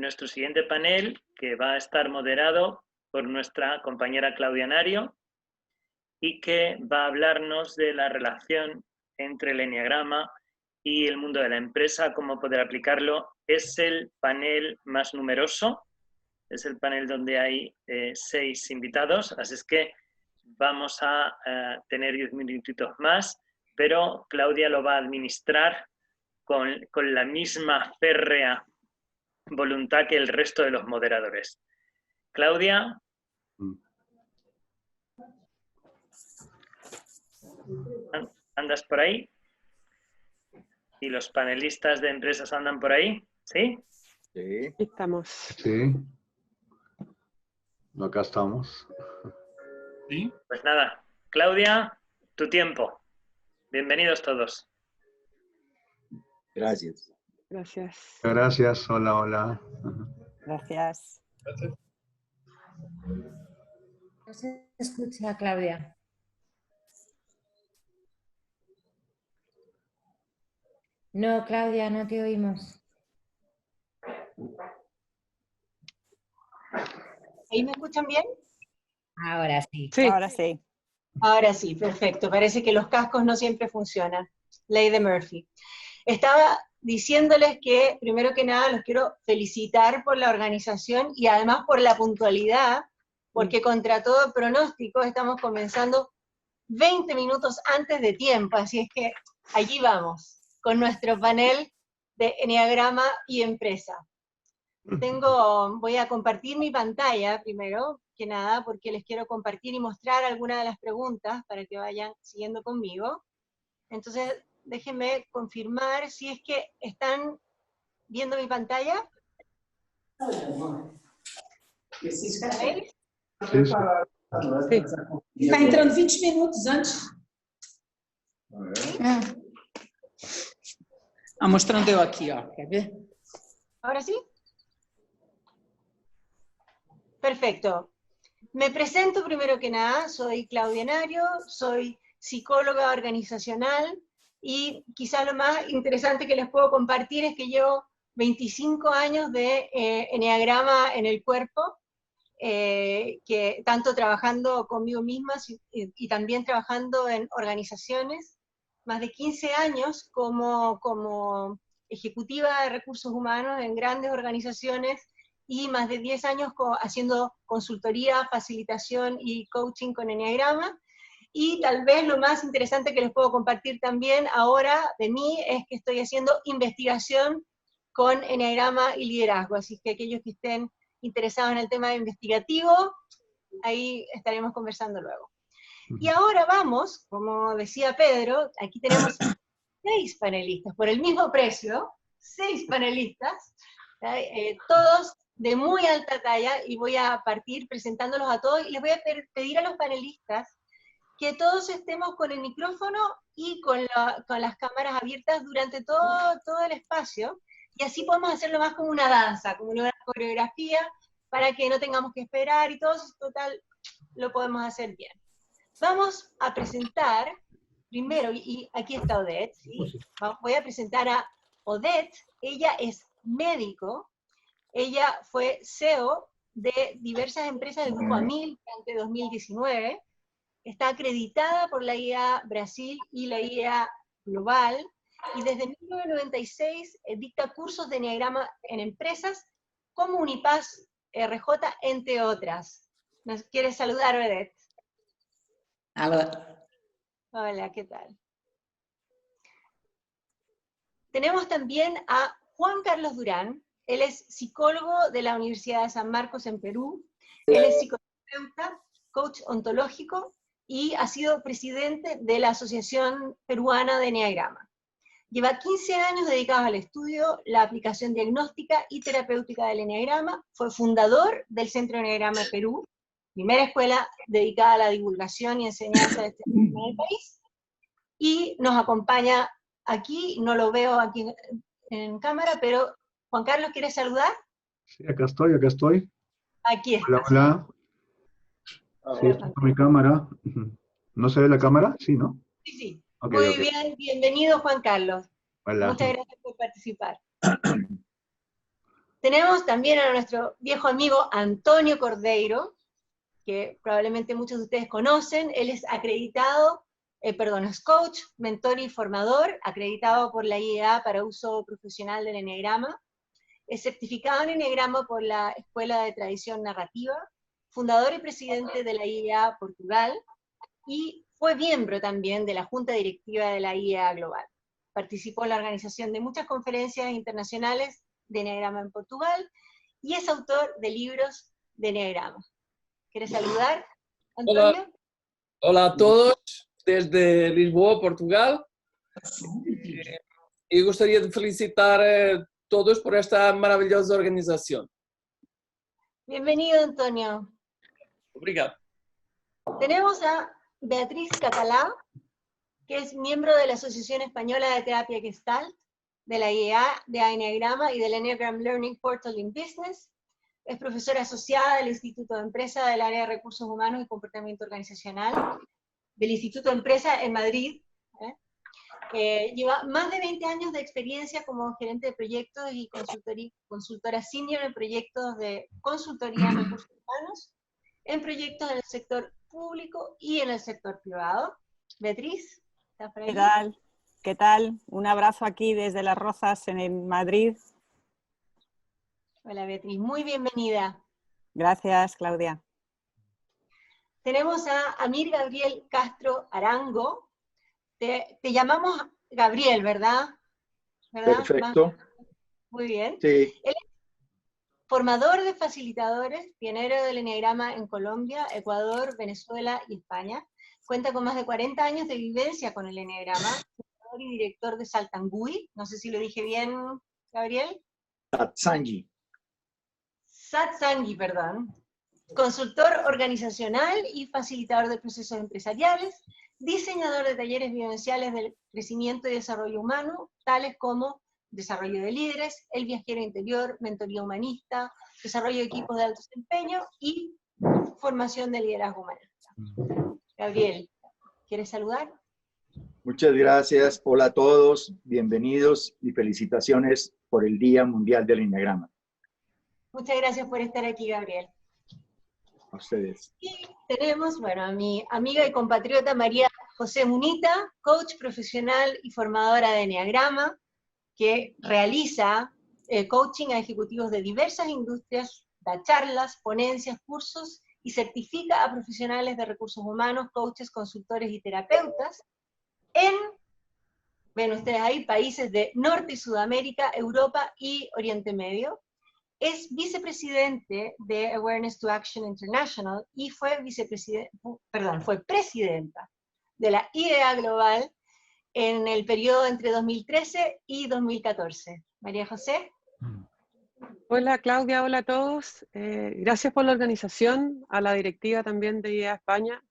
nuestro siguiente panel, que va a estar moderado por nuestra compañera Claudia Nario y que va a hablarnos de la relación entre el eneagrama y el mundo de la empresa, cómo poder aplicarlo. Es el panel más numeroso, es el panel donde hay 6 invitados, así es que vamos a tener 10 minutitos más, pero Claudia lo va a administrar con la misma férrea voluntad que el resto de los moderadores. Claudia. ¿Andas por ahí? ¿Y los panelistas de empresas andan por ahí? ¿Sí? Sí. Estamos. Sí. Acá estamos. ¿Sí? Pues nada, Claudia, tu tiempo. Bienvenidos todos. Gracias. Gracias. Gracias, hola, hola. Gracias. No se escucha, Claudia. No, Claudia, no te oímos. ¿Ahí me escuchan bien? Ahora sí. Sí. Ahora sí. Ahora sí, perfecto. Parece que los cascos no siempre funcionan. Ley de Murphy. Estaba diciéndoles que, primero que nada, los quiero felicitar por la organización y además por la puntualidad, porque contra todo pronóstico estamos comenzando 20 minutos antes de tiempo, así es que allí vamos, con nuestro panel de Eneagrama y Empresa. Voy a compartir mi pantalla primero que nada, porque les quiero compartir y mostrar algunas de las preguntas para que vayan siguiendo conmigo. Entonces, déjenme confirmar si es que están viendo mi pantalla. Sí, sí. Está entrando 20 minutos antes. Mostrando eu aqui, ó. Quer ver? ¿Ahora sí? Perfecto. Me presento primero que nada, soy Claudia Nario, soy psicóloga organizacional y quizá lo más interesante que les puedo compartir es que llevo 25 años de eneagrama en el cuerpo, que tanto trabajando conmigo misma y también trabajando en organizaciones, más de 15 años como ejecutiva de recursos humanos en grandes organizaciones y más de 10 años haciendo consultoría, facilitación y coaching con eneagrama. Y tal vez lo más interesante que les puedo compartir también ahora de mí es que estoy haciendo investigación con eneagrama y liderazgo, así que aquellos que estén interesados en el tema investigativo, ahí estaremos conversando luego. Y ahora vamos, como decía Pedro, aquí tenemos 6 panelistas, por el mismo precio, 6 panelistas, todos de muy alta talla, y voy a partir presentándolos a todos, y les voy a pedir a los panelistas que todos estemos con el micrófono y con las cámaras abiertas durante todo el espacio, y así podemos hacerlo más como una danza, como una coreografía, para que no tengamos que esperar, y todos, total, lo podemos hacer bien. Vamos a presentar, primero, y aquí está Odette, ¿sí? Voy a presentar a Odette. Ella es médico, ella fue CEO de diversas empresas del Grupo Amil durante 2019, está acreditada por la IA Brasil y la IA Global, y desde 1996 dicta cursos de eneagrama en empresas como Unipaz RJ, entre otras. ¿Nos quiere saludar, Odette? Hola, ¿qué tal? Tenemos también a Juan Carlos Durán. Él es psicólogo de la Universidad de San Marcos en Perú. Él es psicoterapeuta, coach ontológico y ha sido presidente de la Asociación Peruana de Eneagrama. Lleva 15 años dedicados al estudio, la aplicación diagnóstica y terapéutica del eneagrama. Fue fundador del Centro Eneagrama Perú, primera escuela dedicada a la divulgación y enseñanza de este tema en el país. Y nos acompaña aquí, no lo veo aquí en cámara, pero Juan Carlos, ¿quieres saludar? Sí, acá estoy, acá estoy. Aquí está. Hola, hola. Sí, estoy con mi cámara. ¿No se ve la cámara? Sí, ¿no? Sí, sí. Okay, Muy okay. bien, bienvenido Juan Carlos. Hola. Muchas gracias por participar. Tenemos también a nuestro viejo amigo Antonio Cordeiro, que probablemente muchos de ustedes conocen. Él es acreditado, es coach, mentor y formador, acreditado por la IEA para uso profesional del Eneagrama. Es certificado en Eneagrama por la Escuela de Tradición Narrativa, fundador y presidente de la IEA Portugal, y fue miembro también de la Junta Directiva de la IEA Global. Participó en la organización de muchas conferencias internacionales de Eneagrama en Portugal, y es autor de libros de Eneagrama. ¿Quieres saludar, Antonio? Hola a todos desde Lisboa, Portugal. Y gustaría felicitar a todos por esta maravillosa organización. Bienvenido, Antonio. Obrigado. Tenemos a Beatriz Catalá, que es miembro de la Asociación Española de Terapia Gestalt, de la IEA, de Eneagrama y del Enneagram Learning Portal in Business. Es profesora asociada del Instituto de Empresa del área de Recursos Humanos y Comportamiento Organizacional, del Instituto de Empresa en Madrid. Lleva más de 20 años de experiencia como gerente de proyectos y consultora senior en proyectos de consultoría en recursos humanos, en proyectos en el sector público y en el sector privado. Beatriz, ¿estás por ahí? ¿Qué tal? ¿Qué tal? Un abrazo aquí desde Las Rozas, en Madrid. Hola, Beatriz, muy bienvenida. Gracias, Claudia. Tenemos a Amir Gabriel Castro Arango. Te llamamos Gabriel, ¿verdad? Perfecto. Muy bien. Sí. Él es formador de facilitadores, pionero del Eneagrama en Colombia, Ecuador, Venezuela y España. Cuenta con más de 40 años de vivencia con el Eneagrama, fundador y director de Saltangui. No sé si lo dije bien, Gabriel. Satsangui, perdón. Consultor organizacional y facilitador de procesos empresariales, diseñador de talleres vivenciales de crecimiento y desarrollo humano, tales como desarrollo de líderes, el viajero interior, mentoría humanista, desarrollo de equipos de alto desempeño y formación de liderazgo humanista. Gabriel, ¿quieres saludar? Muchas gracias. Hola a todos, bienvenidos y felicitaciones por el Día Mundial del Eneagrama. Muchas gracias por estar aquí, Gabriel. A ustedes. Y tenemos, bueno, a mi amiga y compatriota María José Munita, coach profesional y formadora de Eneagrama, que realiza coaching a ejecutivos de diversas industrias, da charlas, ponencias, cursos y certifica a profesionales de recursos humanos, coaches, consultores y terapeutas en, ven ustedes ahí, países de Norte y Sudamérica, Europa y Oriente Medio. Es vicepresidente de Awareness to Action International y fue presidenta de la IEA Global en el periodo entre 2013 y 2014. María José. Hola Claudia, hola a todos. Gracias por la organización, a la directiva también de IEA España.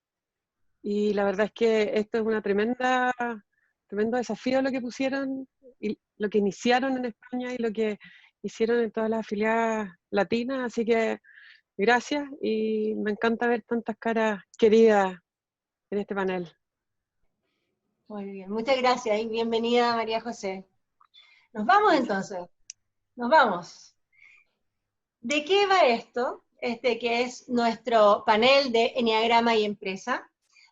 Y la verdad es que esto es una tremendo desafío lo que pusieron, y lo que iniciaron en España y lo que hicieron en todas las afiliadas latinas, así que gracias y me encanta ver tantas caras queridas en este panel. Muy bien, muchas gracias y bienvenida María José. Nos vamos entonces, nos vamos. ¿De qué va esto? Que es nuestro panel de Eneagrama y Empresa.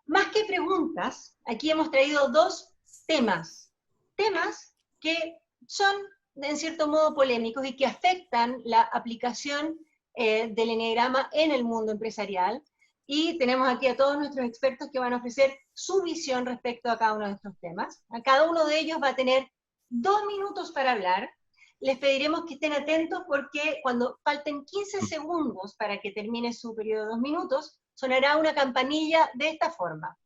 Más que preguntas, aquí hemos traído dos temas que son en cierto modo polémicos y que afectan la aplicación del Eneagrama en el mundo empresarial, y tenemos aquí a todos nuestros expertos que van a ofrecer su visión respecto a cada uno de estos temas. A cada uno de ellos va a tener 2 minutos para hablar. Les pediremos que estén atentos porque cuando falten 15 segundos para que termine su periodo de 2 minutos, sonará una campanilla de esta forma.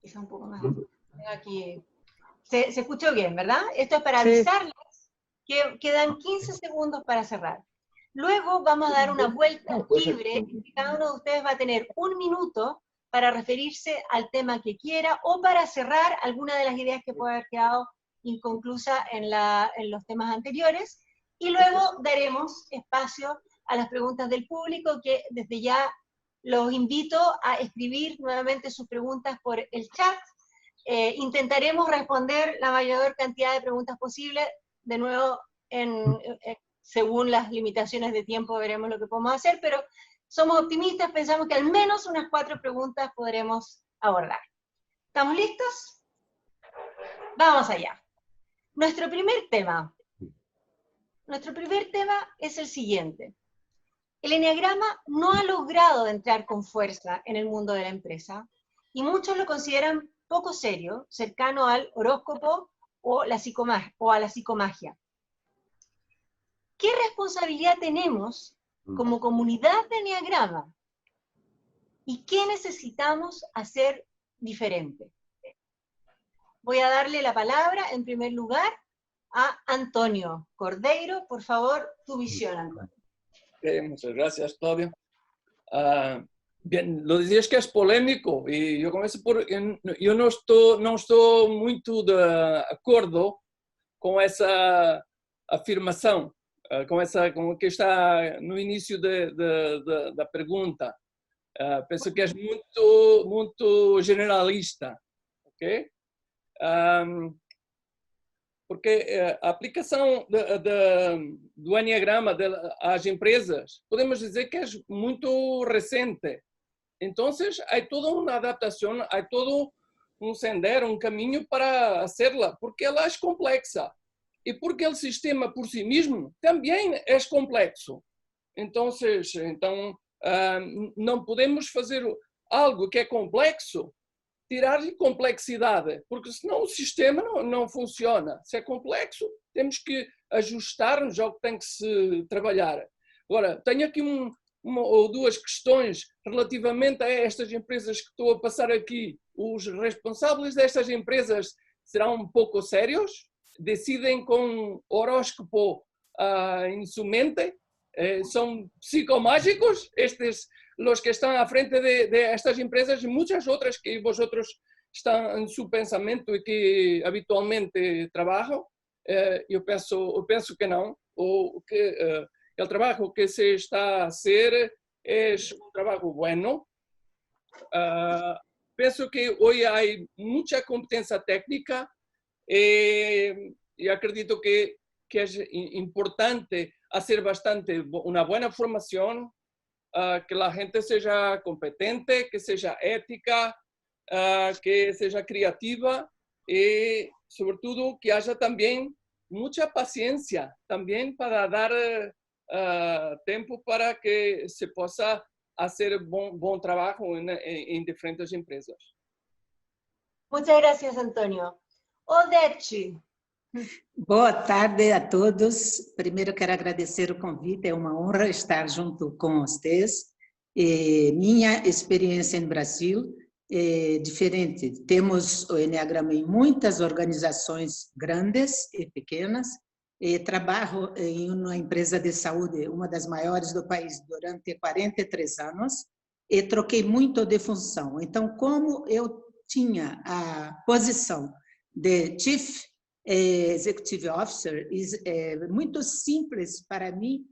Quizá un poco más. Aquí. Se escuchó bien, ¿verdad? Esto es para avisarles que quedan 15 segundos para cerrar. Luego vamos a dar una vuelta libre y cada uno de ustedes va a tener 1 minuto para referirse al tema que quiera o para cerrar alguna de las ideas que puede haber quedado inconclusa en los temas anteriores, y luego daremos espacio a las preguntas del público, que desde ya los invito a escribir nuevamente sus preguntas por el chat. Intentaremos responder la mayor cantidad de preguntas posible de nuevo, según las limitaciones de tiempo veremos lo que podemos hacer, pero somos optimistas, pensamos que al menos unas 4 preguntas podremos abordar. ¿Estamos listos? Vamos allá. Nuestro primer tema es el siguiente. El eneagrama no ha logrado entrar con fuerza en el mundo de la empresa, y muchos lo consideran poco serio, cercano al horóscopo o a la psicomagia. ¿Qué responsabilidad tenemos como comunidad de eneagrama? ¿Y qué necesitamos hacer diferente? Voy a darle la palabra, en primer lugar, a Antonio Cordeiro. Por favor, tu visión, Antonio. Muchas gracias, Claudia. Bien, lo decías que es polémico, y yo comienzo yo no estoy muy de acuerdo con esa afirmación, como que está no início da pergunta. Penso que é muito generalista, ok? Porque a aplicação do Enneagrama às empresas, podemos dizer que é muito recente. Então, há toda uma adaptação, há todo sendero, caminho para fazê-la, porque ela é complexa. E porque o sistema por si mesmo também é complexo. Então não podemos fazer algo que é complexo, tirar-lhe complexidade, porque senão o sistema não funciona. Se é complexo, temos que ajustar-nos ao que tem que se trabalhar. Agora, tenho aqui uma ou duas questões relativamente a estas empresas que estou a passar aqui. Os responsáveis destas empresas serão um pouco sérios? Decidem com horóscopo em su mente? São psicomágicos los que están a frente de estas empresas y muchas otras que vosotros están en su pensamiento y que habitualmente trabajan? Yo pienso que no, o que el trabajo que se está a hacer es un trabajo bueno. Pienso que hoy hay mucha competencia técnica y acredito que es importante hacer una buena formación, que la gente seja competente, que seja ética, que seja criativa y, sobre todo, que haya también mucha paciencia también para dar tiempo para que se possa hacer buen trabajo en diferentes empresas. Muchas gracias, Antonio. Odete. Boa tarde a todos. Primeiro quero agradecer o convite, é uma honra estar junto com vocês. Minha experiência no Brasil é diferente. Temos o Enneagrama em muitas organizações grandes e pequenas. Trabalho em uma empresa de saúde, uma das maiores do país, durante 43 anos, e troquei muito de função. Então, como eu tinha a posição de Chief Executive Officer, é muito simples para mim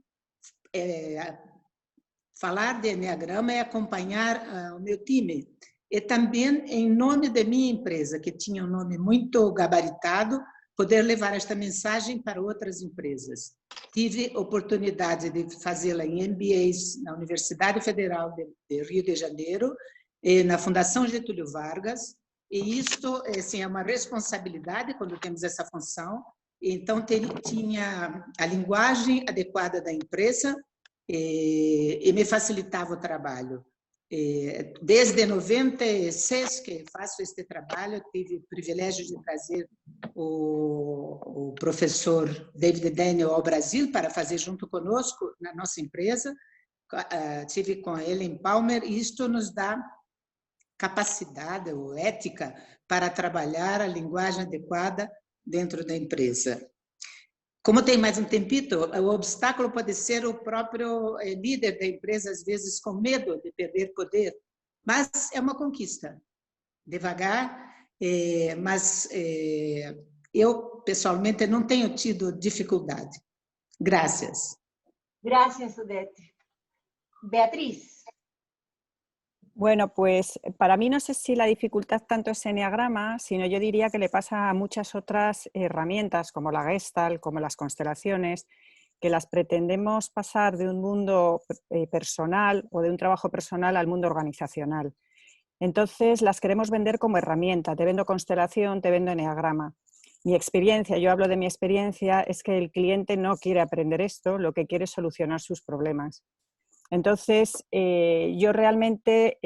falar de Enneagrama e acompanhar o meu time. E também, em nome da minha empresa, que tinha um nome muito gabaritado, poder levar esta mensagem para outras empresas. Tive oportunidade de fazê-la em MBAs na Universidade Federal de Rio de Janeiro, e na Fundação Getúlio Vargas, e isto assim, é uma responsabilidade quando temos essa função. Então, tinha a linguagem adequada da empresa e me facilitava o trabalho. Desde 96 que faço este trabalho, tive o privilégio de trazer o professor David Daniel ao Brasil para fazer junto conosco na nossa empresa. Tive com ele em Palmer, e isto nos dá capacidade ou ética para trabalhar a linguagem adequada dentro da empresa. Como tem mais um tempito, o obstáculo pode ser o próprio líder da empresa, às vezes com medo de perder poder, mas é uma conquista, devagar, mas eu, pessoalmente, não tenho tido dificuldade. Graças. Gracias, Odete. Beatriz. Bueno, pues para mí no sé si la dificultad tanto es eneagrama, sino yo diría que le pasa a muchas otras herramientas como la Gestalt, como las constelaciones, que las pretendemos pasar de un mundo personal o de un trabajo personal al mundo organizacional. Entonces las queremos vender como herramienta, te vendo constelación, te vendo eneagrama. Mi experiencia, yo hablo de mi experiencia, es que el cliente no quiere aprender esto, lo que quiere es solucionar sus problemas. Entonces, yo realmente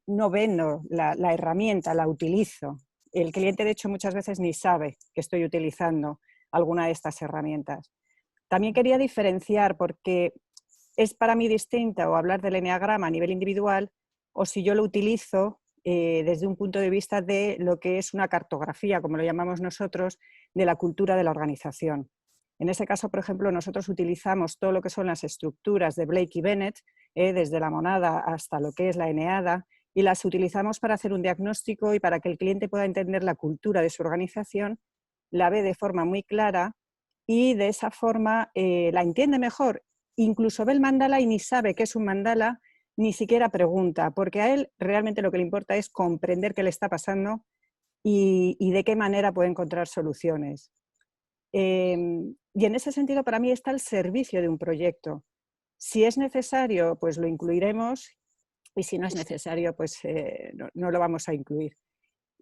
no vendo la herramienta, la utilizo. El cliente, de hecho, muchas veces ni sabe que estoy utilizando alguna de estas herramientas. También quería diferenciar, porque es para mí distinta o hablar del eneagrama a nivel individual, o si yo lo utilizo desde un punto de vista de lo que es una cartografía, como lo llamamos nosotros, de la cultura de la organización. En ese caso, por ejemplo, nosotros utilizamos todo lo que son las estructuras de Blake y Bennett, desde la monada hasta lo que es la eneada, y las utilizamos para hacer un diagnóstico y para que el cliente pueda entender la cultura de su organización, la ve de forma muy clara y de esa forma la entiende mejor. Incluso ve el mandala y ni sabe qué es un mandala, ni siquiera pregunta, porque a él realmente lo que le importa es comprender qué le está pasando y de qué manera puede encontrar soluciones. Y en ese sentido, para mí está al servicio de un proyecto. Si es necesario, pues lo incluiremos, y si no es necesario, pues no lo vamos a incluir.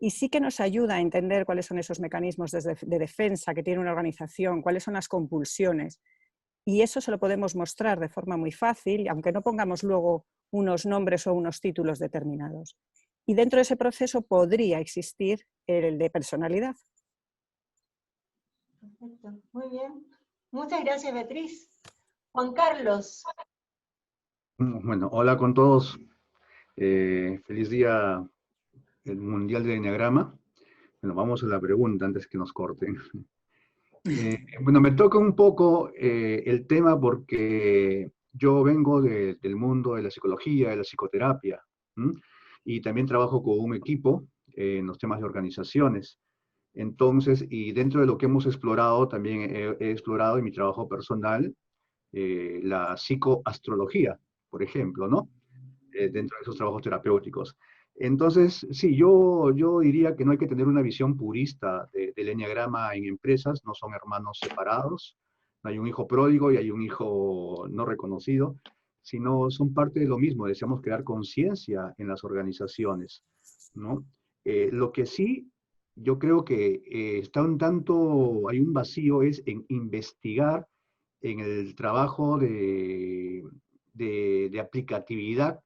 Y sí que nos ayuda a entender cuáles son esos mecanismos de defensa que tiene una organización, cuáles son las compulsiones. Y eso se lo podemos mostrar de forma muy fácil, aunque no pongamos luego unos nombres o unos títulos determinados. Y dentro de ese proceso podría existir el de personalidad. Perfecto, muy bien. Muchas gracias, Beatriz. Juan Carlos. Bueno, hola con todos. Feliz día el Mundial del Eneagrama. Bueno, vamos a la pregunta antes que nos corten. Bueno, me toca un poco el tema porque yo vengo del mundo de la psicología, de la psicoterapia, y también trabajo con un equipo en los temas de organizaciones. Entonces, y dentro de lo que hemos explorado, también he explorado en mi trabajo personal la psicoastrología, por ejemplo, ¿no? Dentro de esos trabajos terapéuticos. Entonces, sí, yo diría que no hay que tener una visión purista del eneagrama en empresas, no son hermanos separados, no hay un hijo pródigo y hay un hijo no reconocido, sino son parte de lo mismo, deseamos crear conciencia en las organizaciones, ¿no? Lo que sí, yo creo que está un tanto, hay un vacío es en investigar en el trabajo de aplicatividad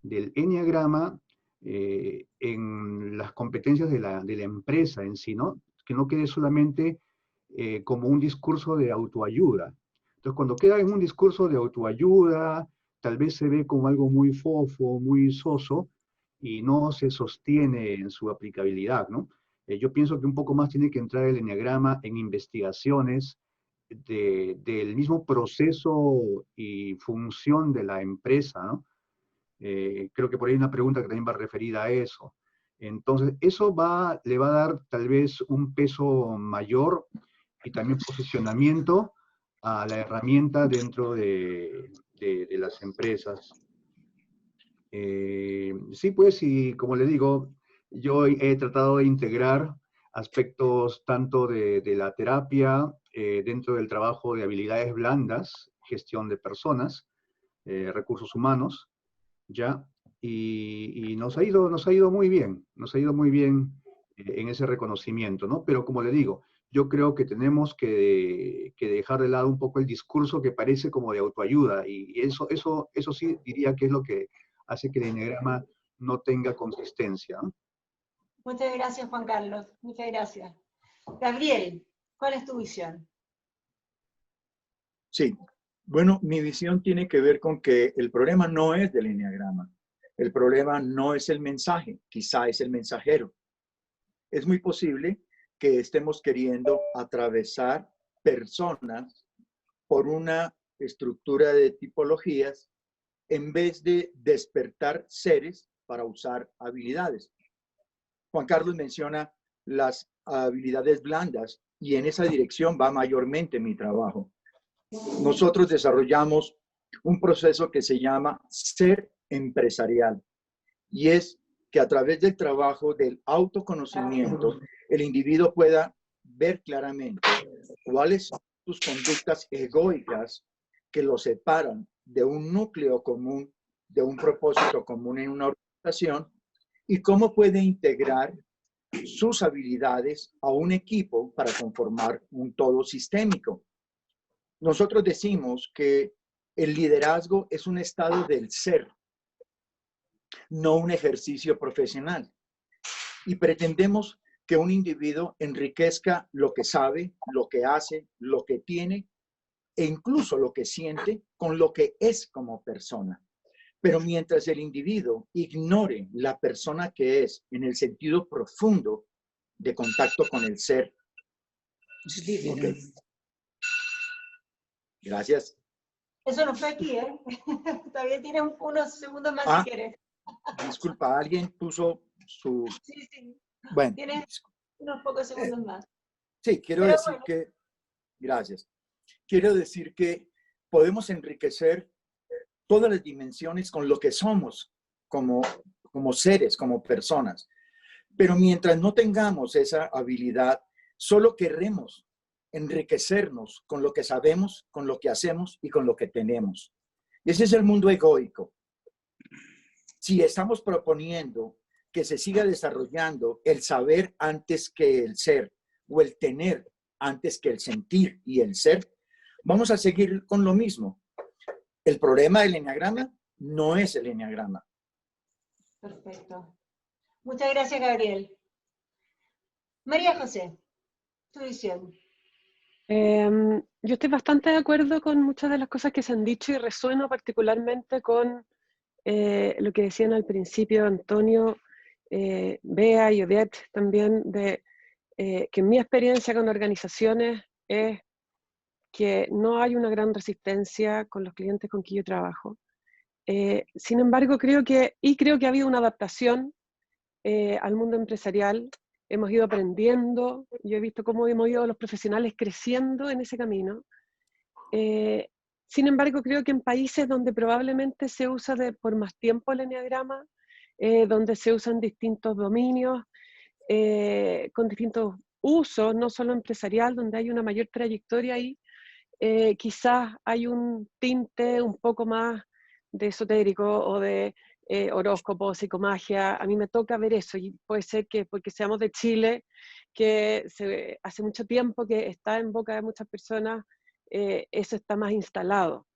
del eneagrama en las competencias de la empresa en sí, ¿no? Que no quede solamente como un discurso de autoayuda. Entonces, cuando queda en un discurso de autoayuda, tal vez se ve como algo muy fofo, muy soso, y no se sostiene en su aplicabilidad, ¿no? Yo pienso que un poco más tiene que entrar el eneagrama en investigaciones del mismo proceso y función de la empresa, ¿no? Creo que por ahí hay una pregunta que también va referida a eso. Entonces, eso le va a dar tal vez un peso mayor y también posicionamiento a la herramienta dentro de las empresas. Sí, pues, y como le digo, yo he tratado de integrar aspectos tanto de la terapia, dentro del trabajo de habilidades blandas, gestión de personas, recursos humanos, ¿ya? Y nos ha ido muy bien, en ese reconocimiento, ¿no? Pero como le digo, yo creo que tenemos que dejar de lado un poco el discurso que parece como de autoayuda, y eso sí diría que es lo que hace que el eneagrama no tenga consistencia, ¿no? Muchas gracias, Juan Carlos. Muchas gracias. Gabriel, ¿cuál es tu visión? Sí, bueno, mi visión tiene que ver con que el problema no es del eneagrama. El problema no es el mensaje, quizá es el mensajero. Es muy posible que estemos queriendo atravesar personas por una estructura de tipologías en vez de despertar seres para usar habilidades. Juan Carlos menciona las habilidades blandas y en esa dirección va mayormente mi trabajo. Nosotros desarrollamos un proceso que se llama ser empresarial. y es que a través del trabajo del autoconocimiento, el individuo pueda ver claramente cuáles son sus conductas egoicas que lo separan de un núcleo común, de un propósito común en una organización, y cómo puede integrar sus habilidades a un equipo para conformar un todo sistémico. Nosotros decimos que el liderazgo es un estado del ser, no un ejercicio profesional. Y pretendemos que un individuo enriquezca lo que sabe, lo que hace, lo que tiene e incluso lo que siente con lo que es como persona. Pero mientras el individuo ignore la persona que es en el sentido profundo de contacto con el ser. Okay. Gracias. Eso no fue aquí, ¿eh? Todavía tienes unos segundos más si quieres. Disculpa, alguien puso su... Sí, sí. Bueno. Tienes unos pocos segundos más. Sí, quiero decir que... Gracias. Quiero decir que podemos enriquecer todas las dimensiones con lo que somos como seres, como personas. Pero mientras no tengamos esa habilidad, solo querremos enriquecernos con lo que sabemos, con lo que hacemos y con lo que tenemos. Y ese es el mundo egoico. Si estamos proponiendo que se siga desarrollando el saber antes que el ser, o el tener antes que el sentir y el ser, vamos a seguir con lo mismo. El problema del eneagrama no es el eneagrama. Perfecto. Muchas gracias, Gabriel. María José, tu visión. Yo estoy bastante de acuerdo con muchas de las cosas que se han dicho y resueno particularmente con lo que decían al principio Antonio, Bea y Odette también, de que mi experiencia con organizaciones es que no hay una gran resistencia con los clientes con quien yo trabajo. Sin embargo, creo que ha habido una adaptación al mundo empresarial. Hemos ido aprendiendo, yo he visto cómo hemos ido los profesionales creciendo en ese camino. Sin embargo, creo que en países donde probablemente se usa por más tiempo el eneagrama, donde se usan distintos dominios, con distintos usos, no solo empresarial, donde hay una mayor trayectoria ahí, quizás hay un tinte un poco más de esotérico o de horóscopo, psicomagia. A mí me toca ver eso, y puede ser que porque seamos de Chile, que hace mucho tiempo que está en boca de muchas personas, eso está más instalado.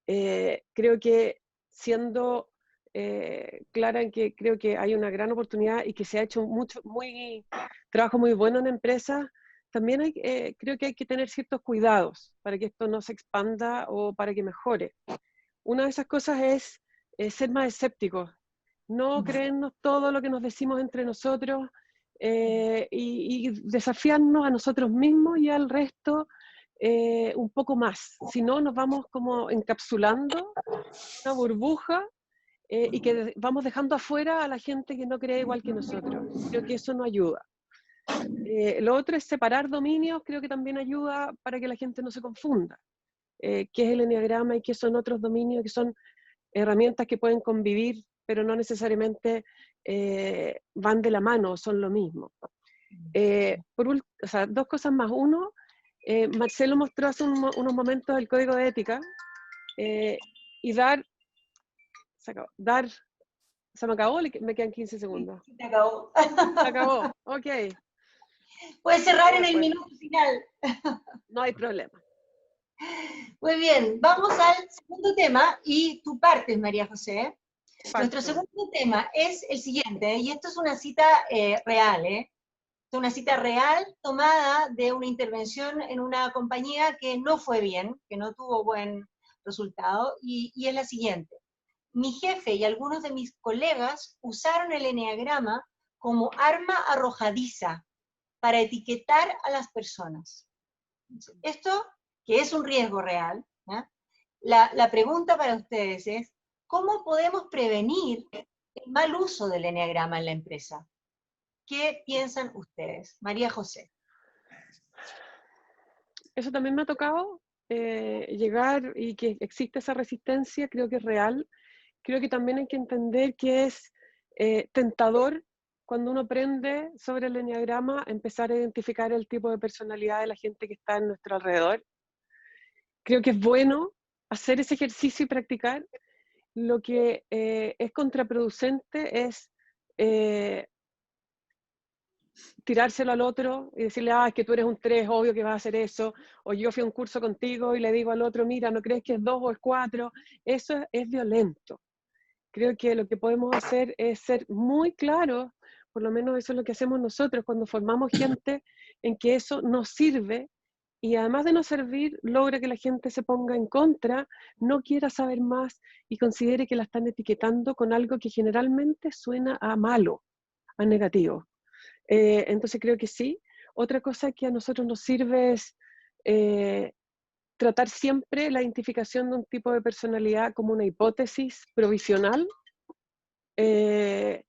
Creo que siendo clara en que creo que hay una gran oportunidad y que se ha hecho trabajo muy bueno en empresas, también creo que hay que tener ciertos cuidados para que esto no se expanda o para que mejore. Una de esas cosas es ser más escépticos, no creernos todo lo que nos decimos entre nosotros y desafiarnos a nosotros mismos y al resto un poco más. Si no, nos vamos como encapsulando una burbuja y que vamos dejando afuera a la gente que no cree igual que nosotros. Creo que eso no ayuda. Lo otro es separar dominios, creo que también ayuda para que la gente no se confunda. ¿Qué es el eneagrama y qué son otros dominios? Que son herramientas que pueden convivir, pero no necesariamente van de la mano, son lo mismo. Dos cosas más. Uno, Marcelo mostró hace unos momentos el código de ética y se me acabó, me quedan 15 segundos. Se acabó. Se acabó, ok. Puedes cerrar en el minuto final. No hay problema. Muy bien, vamos al segundo tema y tú partes, María José. Nuestro segundo tema es el siguiente, y esto es una cita real, Es una cita real tomada de una intervención en una compañía que no fue bien, que no tuvo buen resultado, y es la siguiente. Mi jefe y algunos de mis colegas usaron el eneagrama como arma arrojadiza para etiquetar a las personas. Esto, que es un riesgo real, la pregunta para ustedes es, ¿cómo podemos prevenir el mal uso del eneagrama en la empresa? ¿Qué piensan ustedes? María José. Eso también me ha tocado llegar y que existe esa resistencia, creo que es real. creo que también hay que entender que es tentador cuando uno aprende sobre el eneagrama, empezar a identificar el tipo de personalidad de la gente que está en nuestro alrededor. Creo que es bueno hacer ese ejercicio y practicar. Lo que es contraproducente es tirárselo al otro y decirle, es que tú eres un 3, obvio que vas a hacer eso, o yo fui a un curso contigo y le digo al otro, mira, ¿no crees que es 2 o es 4? Eso es violento. Creo que lo que podemos hacer es ser muy claros, por lo menos eso es lo que hacemos nosotros cuando formamos gente, en que eso nos sirve, y además de no servir, logra que la gente se ponga en contra, no quiera saber más y considere que la están etiquetando con algo que generalmente suena a malo, a negativo. Entonces creo que sí. Otra cosa que a nosotros nos sirve es tratar siempre la identificación de un tipo de personalidad como una hipótesis provisional que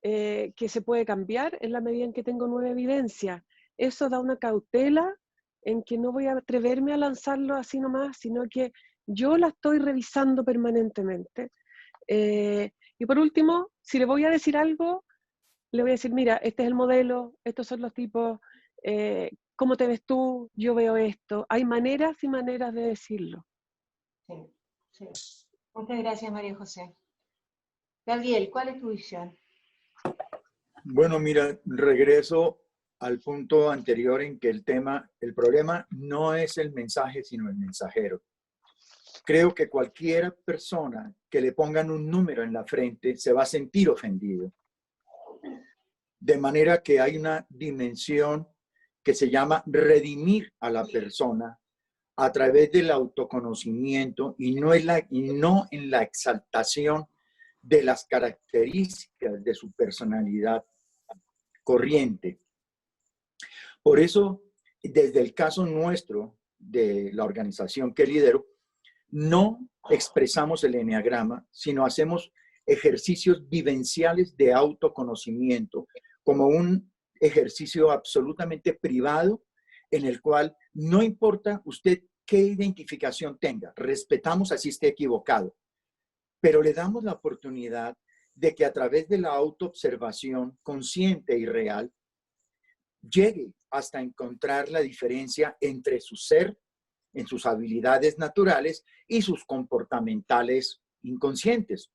se puede cambiar en la medida en que tengo nueva evidencia. Eso da una cautela en que no voy a atreverme a lanzarlo así nomás, sino que yo la estoy revisando permanentemente. Y por último, si le voy a decir algo, le voy a decir, mira, este es el modelo, estos son los tipos, ¿cómo te ves tú? Yo veo esto. Hay maneras y maneras de decirlo. Sí, sí. Muchas gracias, María José. Gabriel, ¿cuál es tu visión? Bueno, mira, regreso al punto anterior en que el problema no es el mensaje, sino el mensajero. Creo que cualquier persona que le pongan un número en la frente se va a sentir ofendido. De manera que hay una dimensión que se llama redimir a la persona a través del autoconocimiento y no en la exaltación de las características de su personalidad corriente. Por eso, desde el caso nuestro de la organización que lidero, no expresamos el eneagrama, sino hacemos ejercicios vivenciales de autoconocimiento como un ejercicio absolutamente privado en el cual no importa usted qué identificación tenga, respetamos así esté equivocado, pero le damos la oportunidad de que a través de la autoobservación consciente y real llegue hasta encontrar la diferencia entre su ser, en sus habilidades naturales y sus comportamentales inconscientes.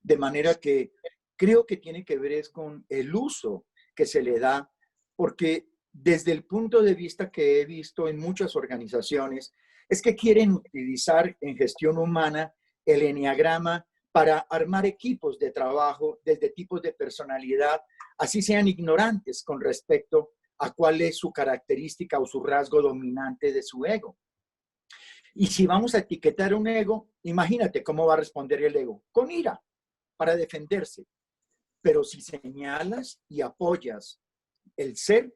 De manera que creo que tiene que ver es con el uso que se le da, porque desde el punto de vista que he visto en muchas organizaciones, es que quieren utilizar en gestión humana el eneagrama para armar equipos de trabajo desde tipos de personalidad, así sean ignorantes con respecto a cuál es su característica o su rasgo dominante de su ego. Y si vamos a etiquetar un ego, imagínate cómo va a responder el ego, con ira, para defenderse. Pero si señalas y apoyas el ser,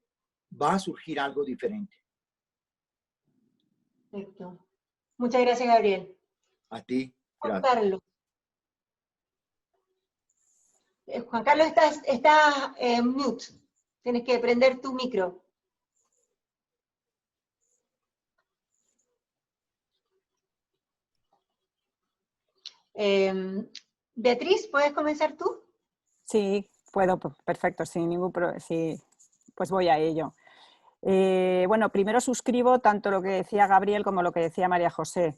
va a surgir algo diferente. Perfecto. Muchas gracias, Gabriel. A ti. Juan Gracias. Carlos. Juan Carlos, estás en mute. Tienes que prender tu micro. Beatriz, ¿puedes comenzar tú? Sí, puedo, perfecto, sin ningún problema. Sí, pues voy a ello. Bueno, primero suscribo tanto lo que decía Gabriel como lo que decía María José,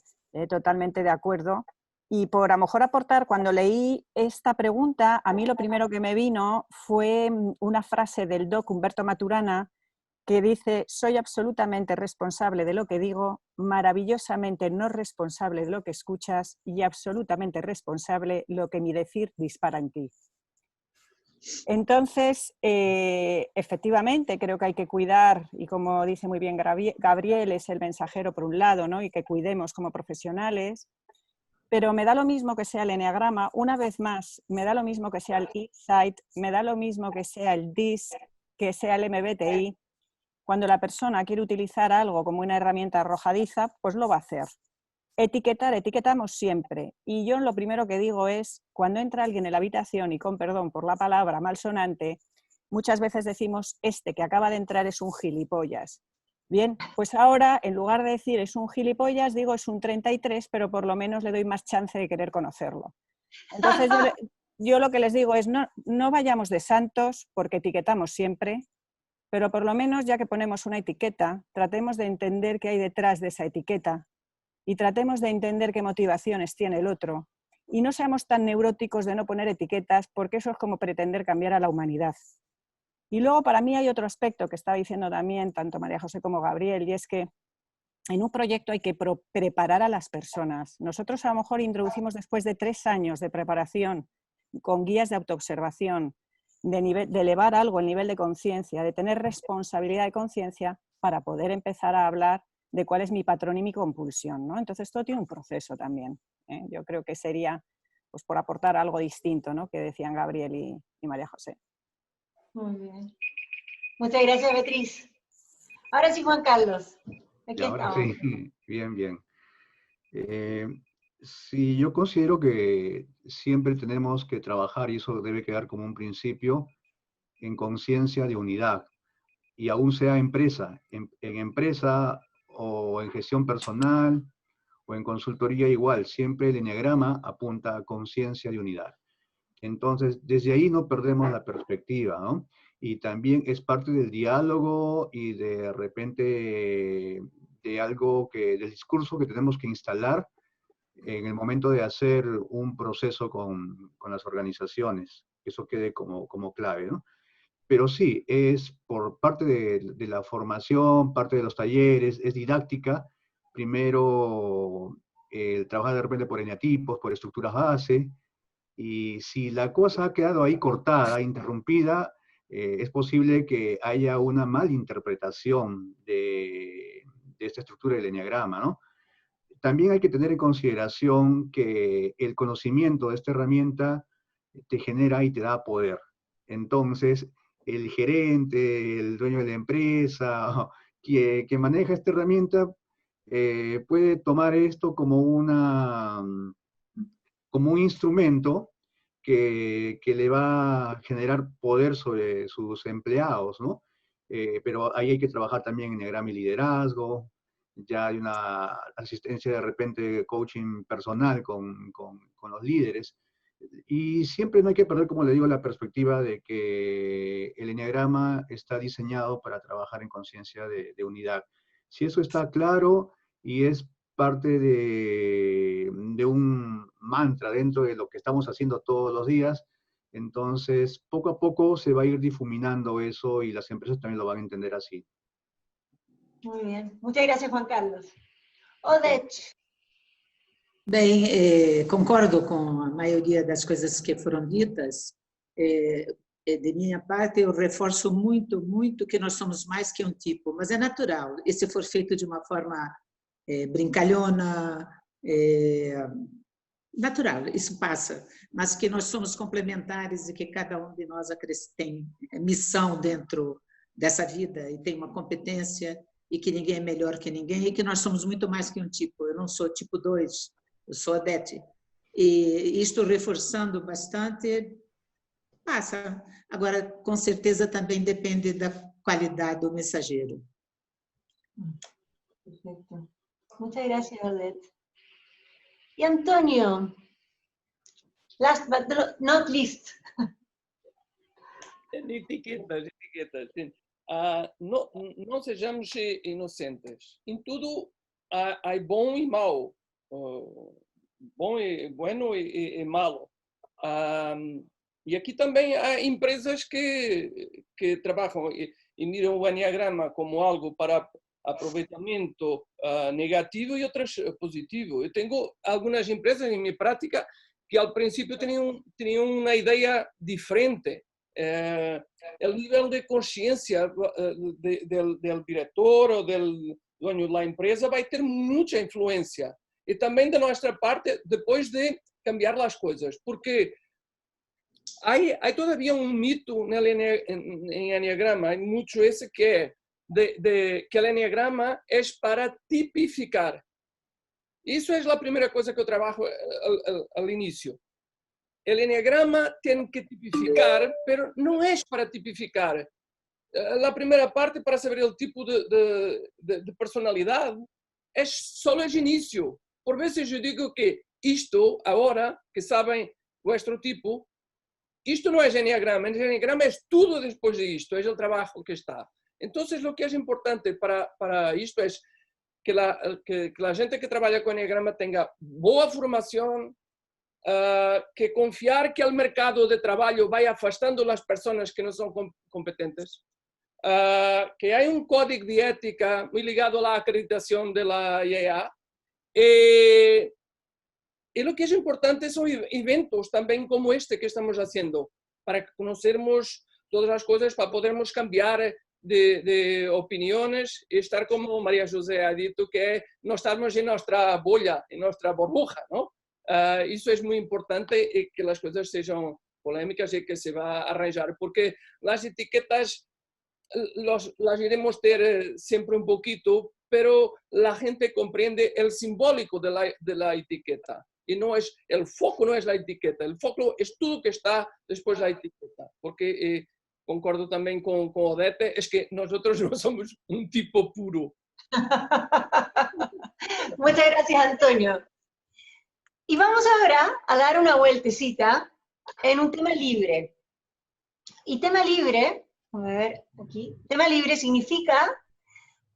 totalmente de acuerdo. Y por a lo mejor aportar, cuando leí esta pregunta, a mí lo primero que me vino fue una frase del doc Humberto Maturana que dice: soy absolutamente responsable de lo que digo, maravillosamente no responsable de lo que escuchas y absolutamente responsable lo que mi decir dispara en ti. Entonces, efectivamente, creo que hay que cuidar, y como dice muy bien Gabriel, es el mensajero por un lado, ¿no? Y que cuidemos como profesionales, pero me da lo mismo que sea el eneagrama, una vez más, me da lo mismo que sea el Insight, me da lo mismo que sea el DISC, que sea el MBTI. Cuando la persona quiere utilizar algo como una herramienta arrojadiza, pues lo va a hacer. Etiquetamos siempre. Y yo lo primero que digo es, cuando entra alguien en la habitación, y con perdón por la palabra malsonante, muchas veces decimos, este que acaba de entrar es un gilipollas. Bien, pues ahora, en lugar de decir es un gilipollas, digo es un 33, pero por lo menos le doy más chance de querer conocerlo. Entonces, yo lo que les digo es no vayamos de santos, porque etiquetamos siempre, pero por lo menos, ya que ponemos una etiqueta, tratemos de entender qué hay detrás de esa etiqueta y tratemos de entender qué motivaciones tiene el otro. Y no seamos tan neuróticos de no poner etiquetas, porque eso es como pretender cambiar a la humanidad. Y luego, para mí, hay otro aspecto que estaba diciendo también tanto María José como Gabriel, y es que en un proyecto hay que preparar a las personas. Nosotros a lo mejor introducimos después de 3 años de preparación, con guías de autoobservación, de elevar algo el nivel de conciencia, de tener responsabilidad de conciencia para poder empezar a hablar de cuál es mi patrón y mi compulsión, ¿no? Entonces, todo tiene un proceso también, ¿eh? Yo creo que sería, pues, por aportar algo distinto, ¿no?, que decían Gabriel y María José. Muy bien. Muchas gracias, Beatriz. Ahora sí, Juan Carlos. Aquí Ahora estamos. sí, bien, bien. Sí, yo considero que siempre tenemos que trabajar, y eso debe quedar como un principio, en conciencia de unidad, y aún sea empresa, en empresa o en gestión personal o en consultoría igual, siempre el eneagrama apunta a conciencia de unidad. Entonces, desde ahí no perdemos la perspectiva, ¿no? Y también es parte del diálogo y de repente de algo del discurso que tenemos que instalar en el momento de hacer un proceso con las organizaciones. Eso quede como clave, ¿no? Pero sí, es por parte de la formación, parte de los talleres, es didáctica. Primero, trabajar de repente por eneatipos, por estructuras base, y si la cosa ha quedado ahí cortada, interrumpida, es posible que haya una malinterpretación de esta estructura del eneagrama, ¿no? También hay que tener en consideración que el conocimiento de esta herramienta te genera y te da poder. Entonces, el gerente, el dueño de la empresa, que maneja esta herramienta, puede tomar esto como un instrumento que le va a generar poder sobre sus empleados, ¿no? Pero ahí hay que trabajar también en eneagrama y liderazgo, ya hay una asistencia de repente, coaching personal con los líderes. Y siempre no hay que perder, como le digo, la perspectiva de que el eneagrama está diseñado para trabajar en conciencia de unidad. Si eso está claro y es parte de un mantra dentro de lo que estamos haciendo todos los días, entonces poco a poco se va a ir difuminando eso y las empresas también lo van a entender así. Muy bien. Muchas gracias, Juan Carlos. Odete. Bem, concordo com a maioria das coisas que foram ditas. De minha parte, eu reforço muito, muito que nós somos mais que um tipo, mas é natural. E se for feito de uma forma brincalhona, natural, isso passa. Mas que nós somos complementares e que cada um de nós tem missão dentro dessa vida e tem uma competência e que ninguém é melhor que ninguém e que nós somos muito mais que um tipo. Eu não sou tipo 2, eu sou Odete. E estou reforçando bastante, passa. Agora, com certeza, também depende da qualidade do mensageiro. Perfecto. Muchas gracias, Odete. Y Antonio, last but not least. Etiquetas. Não sejamos inocentes. Em tudo há bom e mau. Bueno e malo. E aqui também há empresas que trabalham e miram o eneagrama como algo para aproveitamento negativo e outras positivo. Eu tenho algumas empresas em minha prática que ao princípio tinham uma ideia diferente. O nível de consciência do diretor ou do dono da empresa vai ter muita influência. E também da nossa parte, depois de cambiar as coisas. Porque há todavía um mito em eneagrama, há muito esse que é que o eneagrama é para tipificar. Isso é a primeira coisa que eu trabalho ao início. O eneagrama tem que tipificar, mas não é para tipificar. la primera parte para saber el tipo de personalidad solo es inicio. Por veces yo digo que esto, ahora que saben vuestro tipo, esto no es enneagrama. El enneagrama es todo después de esto, es el trabajo que está. Entonces, lo que es importante para esto es que la gente que trabaja con enneagrama tenga boa formación, que confiar que el mercado de trabajo vaya afastando las personas que no son competentes, que hay un código de ética muy ligado a la acreditación de la IEA. Y lo que es importante son eventos también como este que estamos haciendo, para que conozcamos todas las cosas, para podermos cambiar de opiniones y estar como María José ha dicho, que no estamos en nuestra bolla, en nuestra burbuja, ¿no? Eso es muy importante y que las cosas sean polémicas y que se va a arranjar, porque las etiquetas las iremos tener siempre un poquito, pero la gente comprende el simbólico de la etiqueta. Y no es, el foco no es la etiqueta, el foco es todo que está después de la etiqueta. Porque concuerdo también con Odete, es que nosotros no somos un tipo puro. Muchas gracias, Antonio. Y vamos ahora a dar una vueltecita en un tema libre. Y tema libre, a ver aquí, tema libre significa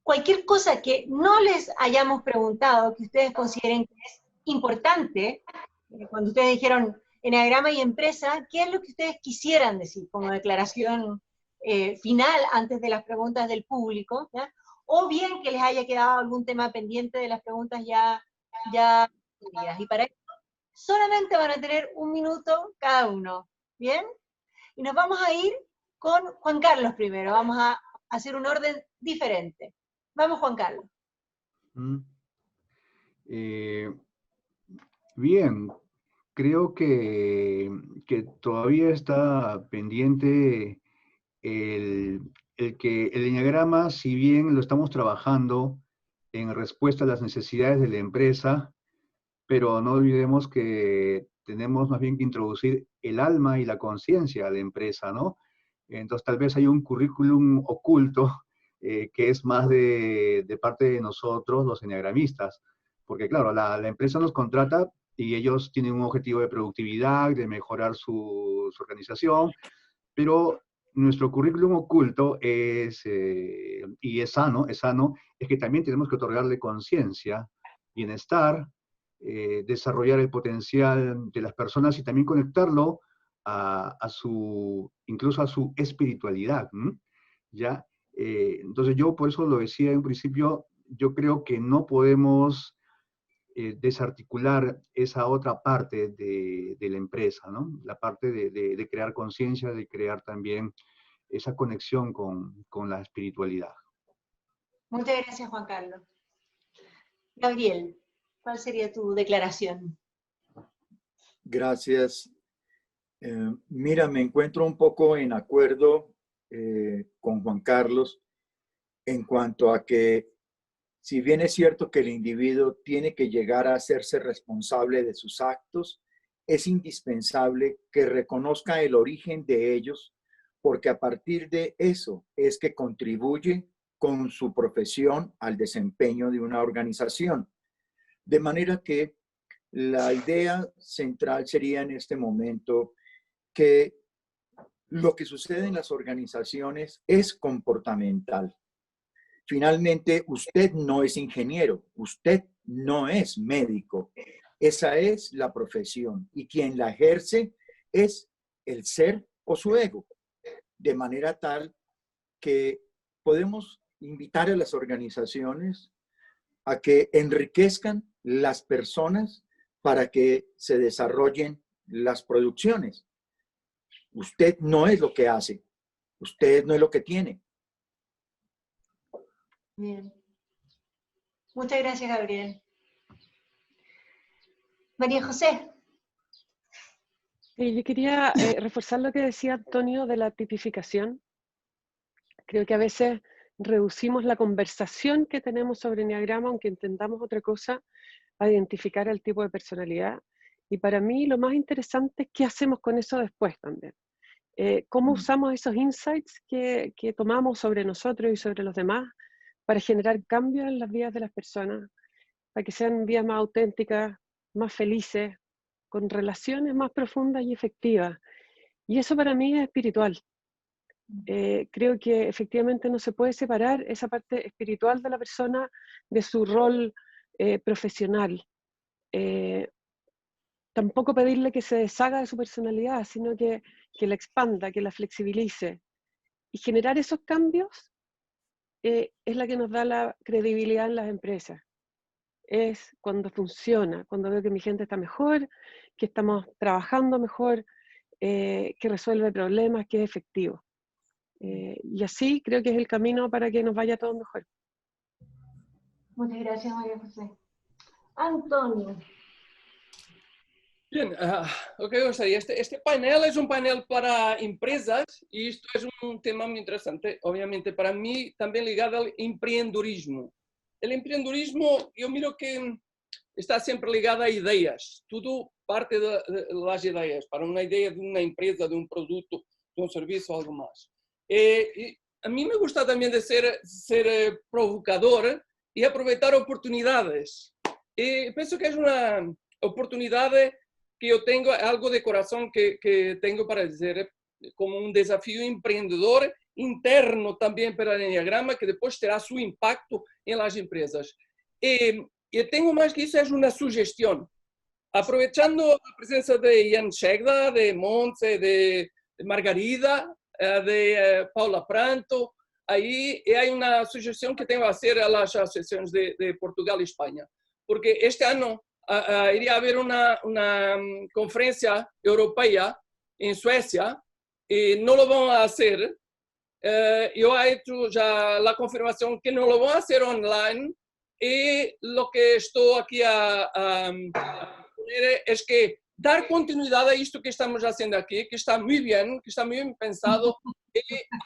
cualquier cosa que no les hayamos preguntado, que ustedes consideren que es importante, cuando ustedes dijeron enneagrama y empresa, ¿qué es lo que ustedes quisieran decir como declaración final antes de las preguntas del público? ¿Ya? O bien que les haya quedado algún tema pendiente de las preguntas ya respondidas. Y para eso solamente van a tener 1 minuto cada uno, ¿bien? Y nos vamos a ir con Juan Carlos primero, vamos a hacer un orden diferente. Vamos, Juan Carlos. Bien, creo que todavía está pendiente el que el enneagrama, si bien lo estamos trabajando en respuesta a las necesidades de la empresa, pero no olvidemos que tenemos más bien que introducir el alma y la conciencia a la empresa, ¿no? Entonces tal vez hay un currículum oculto que es más de parte de nosotros, los enneagramistas, porque claro, la empresa nos contrata y ellos tienen un objetivo de productividad, de mejorar su organización, pero nuestro currículum oculto es, y es sano, es que también tenemos que otorgarle conciencia, bienestar, desarrollar el potencial de las personas y también conectarlo incluso a su espiritualidad, ¿ya? Entonces yo por eso lo decía en un principio, yo creo que no podemos desarticular esa otra parte de la empresa, ¿no? La parte de crear conciencia, de crear también esa conexión con la espiritualidad. Muchas gracias, Juan Carlos. Gabriel, ¿cuál sería tu declaración? Gracias. Mira, me encuentro un poco en acuerdo con Juan Carlos en cuanto a que si bien es cierto que el individuo tiene que llegar a hacerse responsable de sus actos, es indispensable que reconozca el origen de ellos, porque a partir de eso es que contribuye con su profesión al desempeño de una organización. De manera que la idea central sería en este momento que lo que sucede en las organizaciones es comportamental. Finalmente, usted no es ingeniero, usted no es médico. Esa es la profesión y quien la ejerce es el ser o su ego. De manera tal que podemos invitar a las organizaciones a que enriquezcan las personas para que se desarrollen las producciones. Usted no es lo que hace, usted no es lo que tiene. Bien. Muchas gracias, Gabriel. María José. Yo quería reforzar lo que decía Antonio de la tipificación. Creo que a veces reducimos la conversación que tenemos sobre enneagrama, aunque entendamos otra cosa, a identificar el tipo de personalidad. Y para mí lo más interesante es qué hacemos con eso después también. cómo usamos esos insights que tomamos sobre nosotros y sobre los demás para generar cambios en las vidas de las personas, para que sean vidas más auténticas, más felices, con relaciones más profundas y efectivas. Y eso para mí es espiritual. Creo que efectivamente no se puede separar esa parte espiritual de la persona de su rol profesional. Tampoco pedirle que se deshaga de su personalidad, sino que la expanda, que la flexibilice. Y generar esos cambios es la que nos da la credibilidad en las empresas. Es cuando funciona, cuando veo que mi gente está mejor, que estamos trabajando mejor, que resuelve problemas, que es efectivo. Y así creo que es el camino para que nos vaya todo mejor. Muchas gracias, María José. Antonio. Bien, ok, este panel es un panel para empresas y esto es un tema muy interesante, obviamente para mí también ligado al emprendedurismo. El emprendedurismo, yo miro que está siempre ligado a ideas, todo parte de las ideas, para una idea de una empresa, de un producto, de un servicio, algo más. Y a mí me gusta también de ser provocador y aprovechar oportunidades. Y pienso que es una oportunidad que yo tengo, algo de corazón que tengo para decir, como un desafío emprendedor interno también para el Enneagrama, que después terá su impacto en las empresas. Y tengo más que eso, es una sugestión. Aprovechando la presencia de Jan Segda, de Montse, de Margarida, de Paula Pranto, ahí hay una sugestión que tengo que hacer a las asociaciones de Portugal y España. Porque este año iría a haber una conferencia europea en Suecia y no lo van a hacer. Yo he hecho ya la confirmación que no lo van a hacer online y lo que estoy aquí a poner es que dar continuidad a esto que estamos haciendo aquí, que está muy bien pensado, y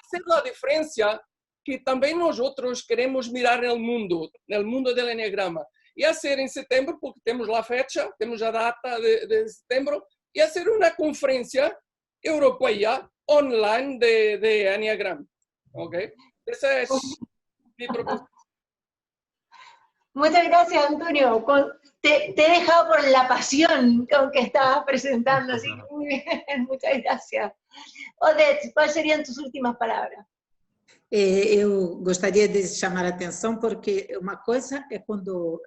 hacer la diferencia que también nosotros queremos mirar en el mundo del Enneagrama. Y hacer en septiembre, porque tenemos la fecha, tenemos la data de septiembre, y hacer una conferencia europea online de Enneagram. ¿Ok? Esa es mi propuesta. Muchas gracias, Antonio. Te he dejado por la pasión con que estabas presentando, así que muy bien, muchas gracias. Odete, ¿cuáles serían tus últimas palabras? Eu gostaria de chamar a atenção porque uma coisa é quando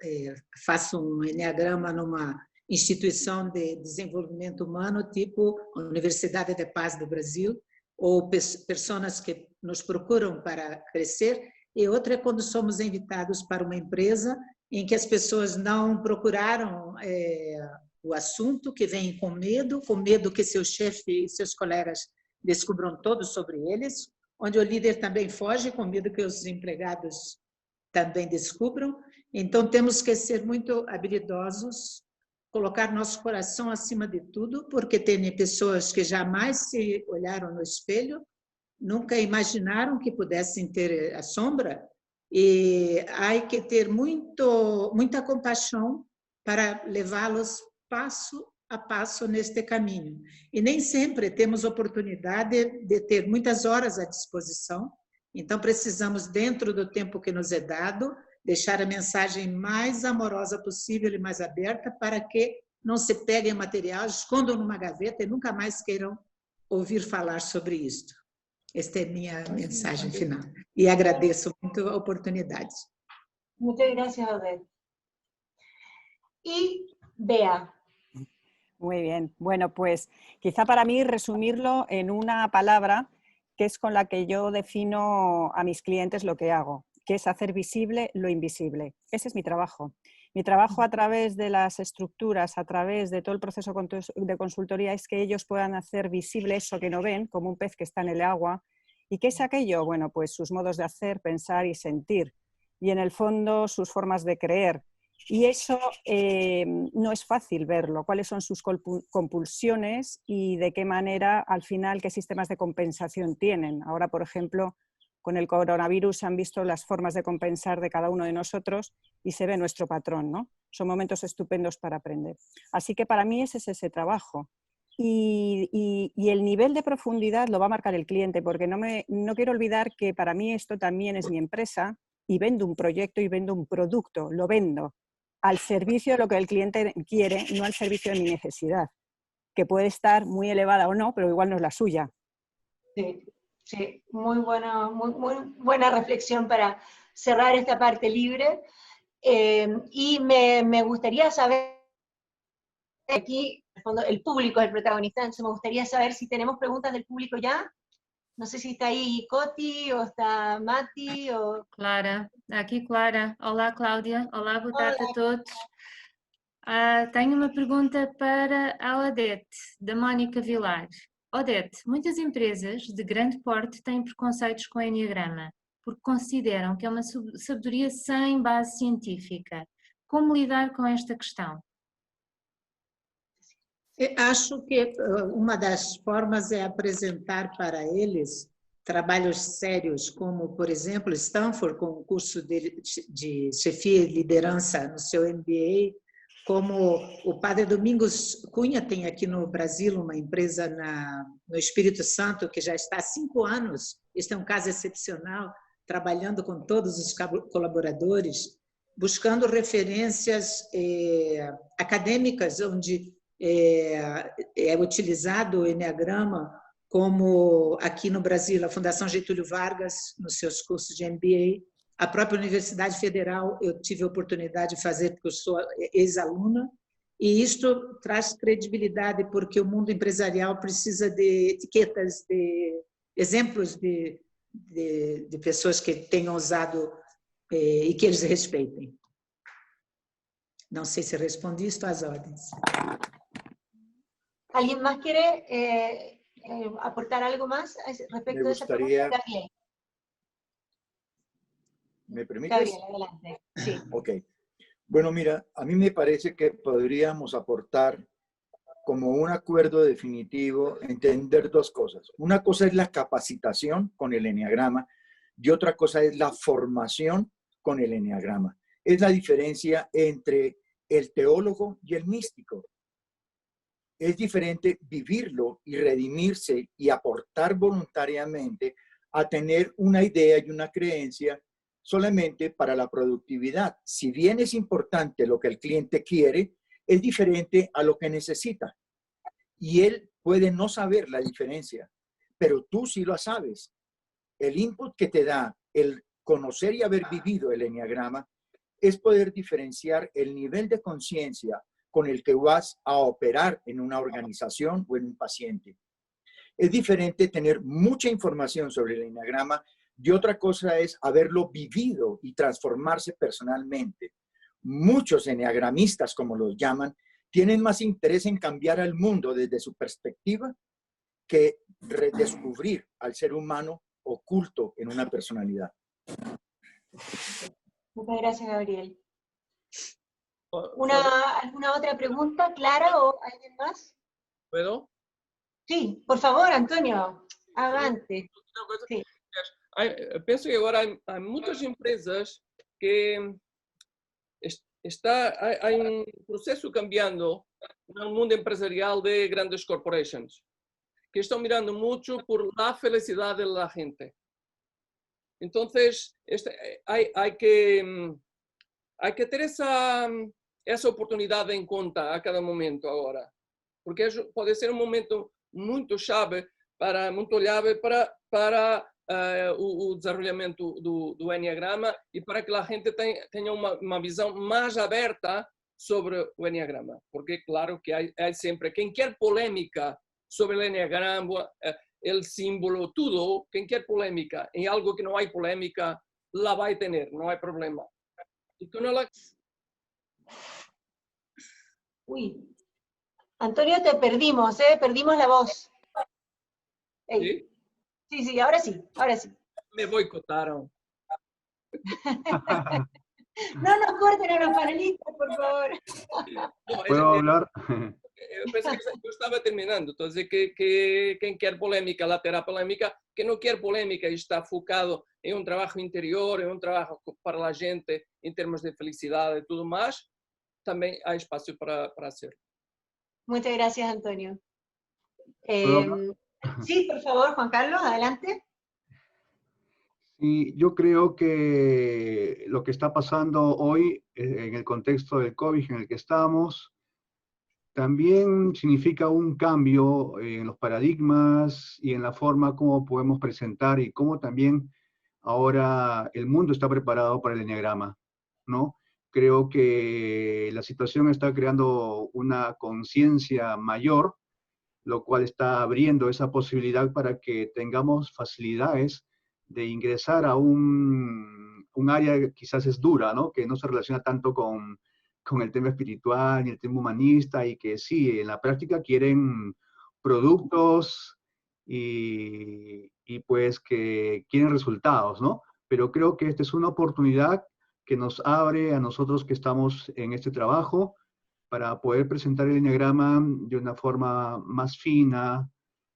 faço um enneagrama numa instituição de desenvolvimento humano, tipo a Universidade de Paz do Brasil, ou pessoas que nos procuram para crescer, e outra é quando somos invitados para uma empresa em que as pessoas não procuraram o assunto, que vêm com medo que seu chefe e seus colegas descubram tudo sobre eles, onde o líder também foge com medo que os empregados também descubram. Então, temos que ser muito habilidosos, colocar nosso coração acima de tudo, porque tem pessoas que jamais se olharam no espelho, nunca imaginaram que pudessem ter a sombra, e há que ter muita compaixão para levá-los passo a passo neste caminho. E nem sempre temos oportunidade de ter muitas horas à disposição, então precisamos, dentro do tempo que nos é dado, deixar a mensagem mais amorosa possível e mais aberta para que não se peguem material, escondam numa gaveta e nunca mais queiram ouvir falar sobre isto. Esta é a minha mensagem final. E agradeço muito a oportunidade. Muchas gracias, Odete. Y Bea. Muy bien. Bueno, pues quizá para mí resumirlo en una palabra que es con la que yo defino a mis clientes lo que hago, que es hacer visible lo invisible. Ese es mi trabajo. Mi trabajo a través de las estructuras, a través de todo el proceso de consultoría, es que ellos puedan hacer visible eso que no ven, como un pez que está en el agua. ¿Y qué es aquello? Bueno, pues sus modos de hacer, pensar y sentir. Y en el fondo sus formas de creer. Y eso no es fácil verlo, cuáles son sus compulsiones y de qué manera, al final, qué sistemas de compensación tienen. Ahora, por ejemplo, con el coronavirus se han visto las formas de compensar de cada uno de nosotros y se ve nuestro patrón, ¿no? Son momentos estupendos para aprender. Así que para mí ese es ese trabajo. y el nivel de profundidad lo va a marcar el cliente, porque no quiero olvidar que para mí esto también es mi empresa y vendo un proyecto y vendo un producto, lo vendo al servicio de lo que el cliente quiere, no al servicio de mi necesidad, que puede estar muy elevada o no, pero igual no es la suya. Sí, sí, muy buena reflexión para cerrar esta parte libre. Y me gustaría saber, aquí en el fondo, el público es el protagonista, entonces me gustaría saber si tenemos preguntas del público ya. No sé si está aí Coti ou está Mati ou... Clara, aqui Clara. Olá Cláudia, olá, boa tarde a todos. Tenho uma pergunta para a Odete, da Mónica Vilar. Odete, muitas empresas de grande porte têm preconceitos com o Enneagrama, porque consideram que é uma sabedoria sem base científica. Como lidar com esta questão? Acho que uma das formas é apresentar para eles trabalhos sérios, como, por exemplo, Stanford, com o curso de chefia e liderança no seu MBA, como o Padre Domingos Cunha tem aqui no Brasil uma empresa no Espírito Santo, que já está há 5 anos, este é um caso excepcional, trabalhando com todos os colaboradores, buscando referências acadêmicas, onde é utilizado o Enneagrama, como aqui no Brasil, a Fundação Getúlio Vargas, nos seus cursos de MBA, a própria Universidade Federal, eu tive a oportunidade de fazer, porque eu sou ex-aluna, e isto traz credibilidade, porque o mundo empresarial precisa de etiquetas, de exemplos de pessoas que tenham usado e que eles respeitem. Não sei se respondi, estou às ordens. ¿Alguien más quiere aportar algo más respecto de esa pregunta? Gabriel. ¿Me permites? Gabriel, adelante. Sí. Ok. Bueno, mira, a mí me parece que podríamos aportar como un acuerdo definitivo, entender 2 cosas. Una cosa es la capacitación con el Enneagrama y otra cosa es la formación con el Enneagrama. Es la diferencia entre el teólogo y el místico. Es diferente vivirlo y redimirse y aportar voluntariamente a tener una idea y una creencia solamente para la productividad. Si bien es importante lo que el cliente quiere, es diferente a lo que necesita. Y él puede no saber la diferencia, pero tú sí lo sabes. El input que te da el conocer y haber vivido el Enneagrama es poder diferenciar el nivel de conciencia con el que vas a operar en una organización o en un paciente. Es diferente tener mucha información sobre el Enneagrama y otra cosa es haberlo vivido y transformarse personalmente. Muchos enneagramistas, como los llaman, tienen más interés en cambiar al mundo desde su perspectiva que redescubrir al ser humano oculto en una personalidad. Muchas gracias, Gabriel. ¿Alguna otra pregunta, Clara, o alguien más? ¿Puedo? Sí, por favor, Antonio, avante. Sí. Penso que agora há muitas empresas que há processo cambiando no mundo empresarial de grandes corporations, que estão mirando muito por la felicidade da gente. Então, há que ter essa oportunidade em conta a cada momento agora, porque pode ser momento muito chave para o desenvolvimento do Enneagrama e para que a gente tenha uma visão mais aberta sobre o Enneagrama, porque claro que há sempre quem quer polêmica sobre o Enneagrama, o símbolo, tudo, quem quer polêmica em algo que não há polêmica, la vai ter, não há problema. E quando ela... Uy, Antonio, te perdimos, perdimos la voz. ¿Sí? Sí, ahora sí, ahora sí. Me boicotaron. No nos corten a los panelistas, por favor. ¿Puedo hablar? Eu pensei que eu estava terminando. Estou a dizer que quem quer polêmica, lá terá polêmica. Quem não quer polêmica e está focado em um trabalho interior, em um trabalho para a gente, em termos de felicidade e tudo mais, também há espaço para ser. Muchas gracias, Antonio. Sí, por favor, Juan Carlos, adelante. Y yo creo que lo que está pasando hoy en el contexto del COVID en el que estamos, también significa un cambio en los paradigmas y en la forma como podemos presentar y cómo también ahora el mundo está preparado para el eneagrama, ¿no? Creo que la situación está creando una conciencia mayor, lo cual está abriendo esa posibilidad para que tengamos facilidades de ingresar a un área que quizás es dura, ¿no? Que no se relaciona tanto con el tema espiritual y el tema humanista, y que sí, en la práctica quieren productos y pues que quieren resultados, ¿no? Pero creo que esta es una oportunidad que nos abre a nosotros que estamos en este trabajo para poder presentar el eneagrama de una forma más fina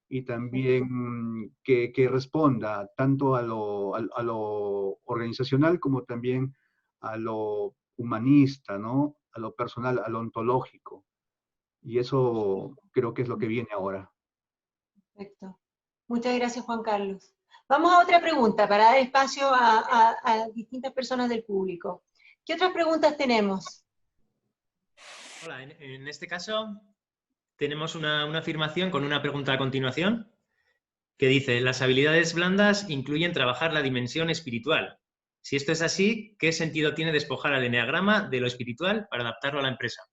y también que responda tanto a lo organizacional como también a lo humanista, ¿no? A lo personal, a lo ontológico. Y eso creo que es lo que viene ahora. Perfecto. Muchas gracias, Juan Carlos. Vamos a otra pregunta para dar espacio a distintas personas del público. ¿Qué otras preguntas tenemos? Hola, en este caso tenemos una afirmación con una pregunta a continuación que dice: las habilidades blandas incluyen trabajar la dimensión espiritual. Si esto es así, ¿qué sentido tiene despojar al eneagrama de lo espiritual para adaptarlo a la empresa?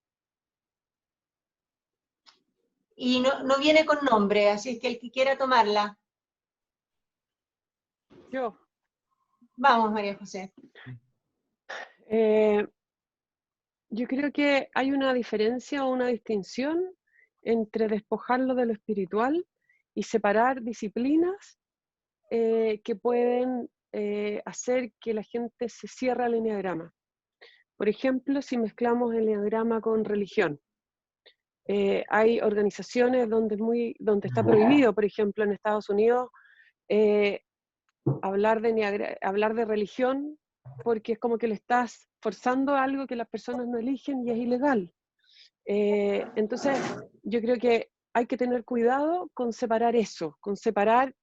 Y no viene con nombre, así es que el que quiera tomarla. Yo. Vamos, María José. Yo creo que hay una diferencia o una distinción entre despojarlo de lo espiritual y separar disciplinas que pueden hacer que la gente se cierre al eneagrama. Por ejemplo, si mezclamos el eneagrama con religión. Hay organizaciones donde está prohibido, por ejemplo, en Estados Unidos, hablar de religión, porque es como que le estás forzando algo que las personas no eligen y es ilegal. Entonces, yo creo que hay que tener cuidado con separar eso, con separar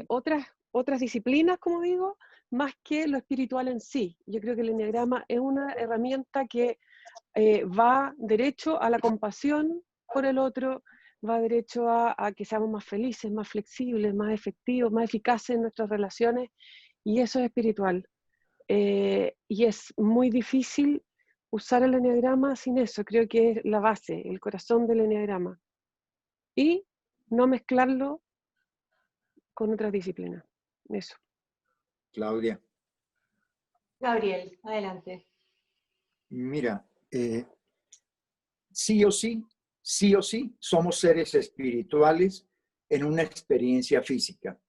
otras disciplinas, como digo, más que lo espiritual en sí. Yo creo que el eneagrama es una herramienta que va derecho a la compasión por el otro, va derecho a que seamos más felices, más flexibles, más efectivos, más eficaces en nuestras relaciones, y eso es espiritual. Y es muy difícil usar el eneagrama sin eso. Creo que es la base, el corazón del eneagrama. Y no mezclarlo con otras disciplinas. Eso. Claudia. Gabriel, adelante. Mira, sí o sí, somos seres espirituales en una experiencia física.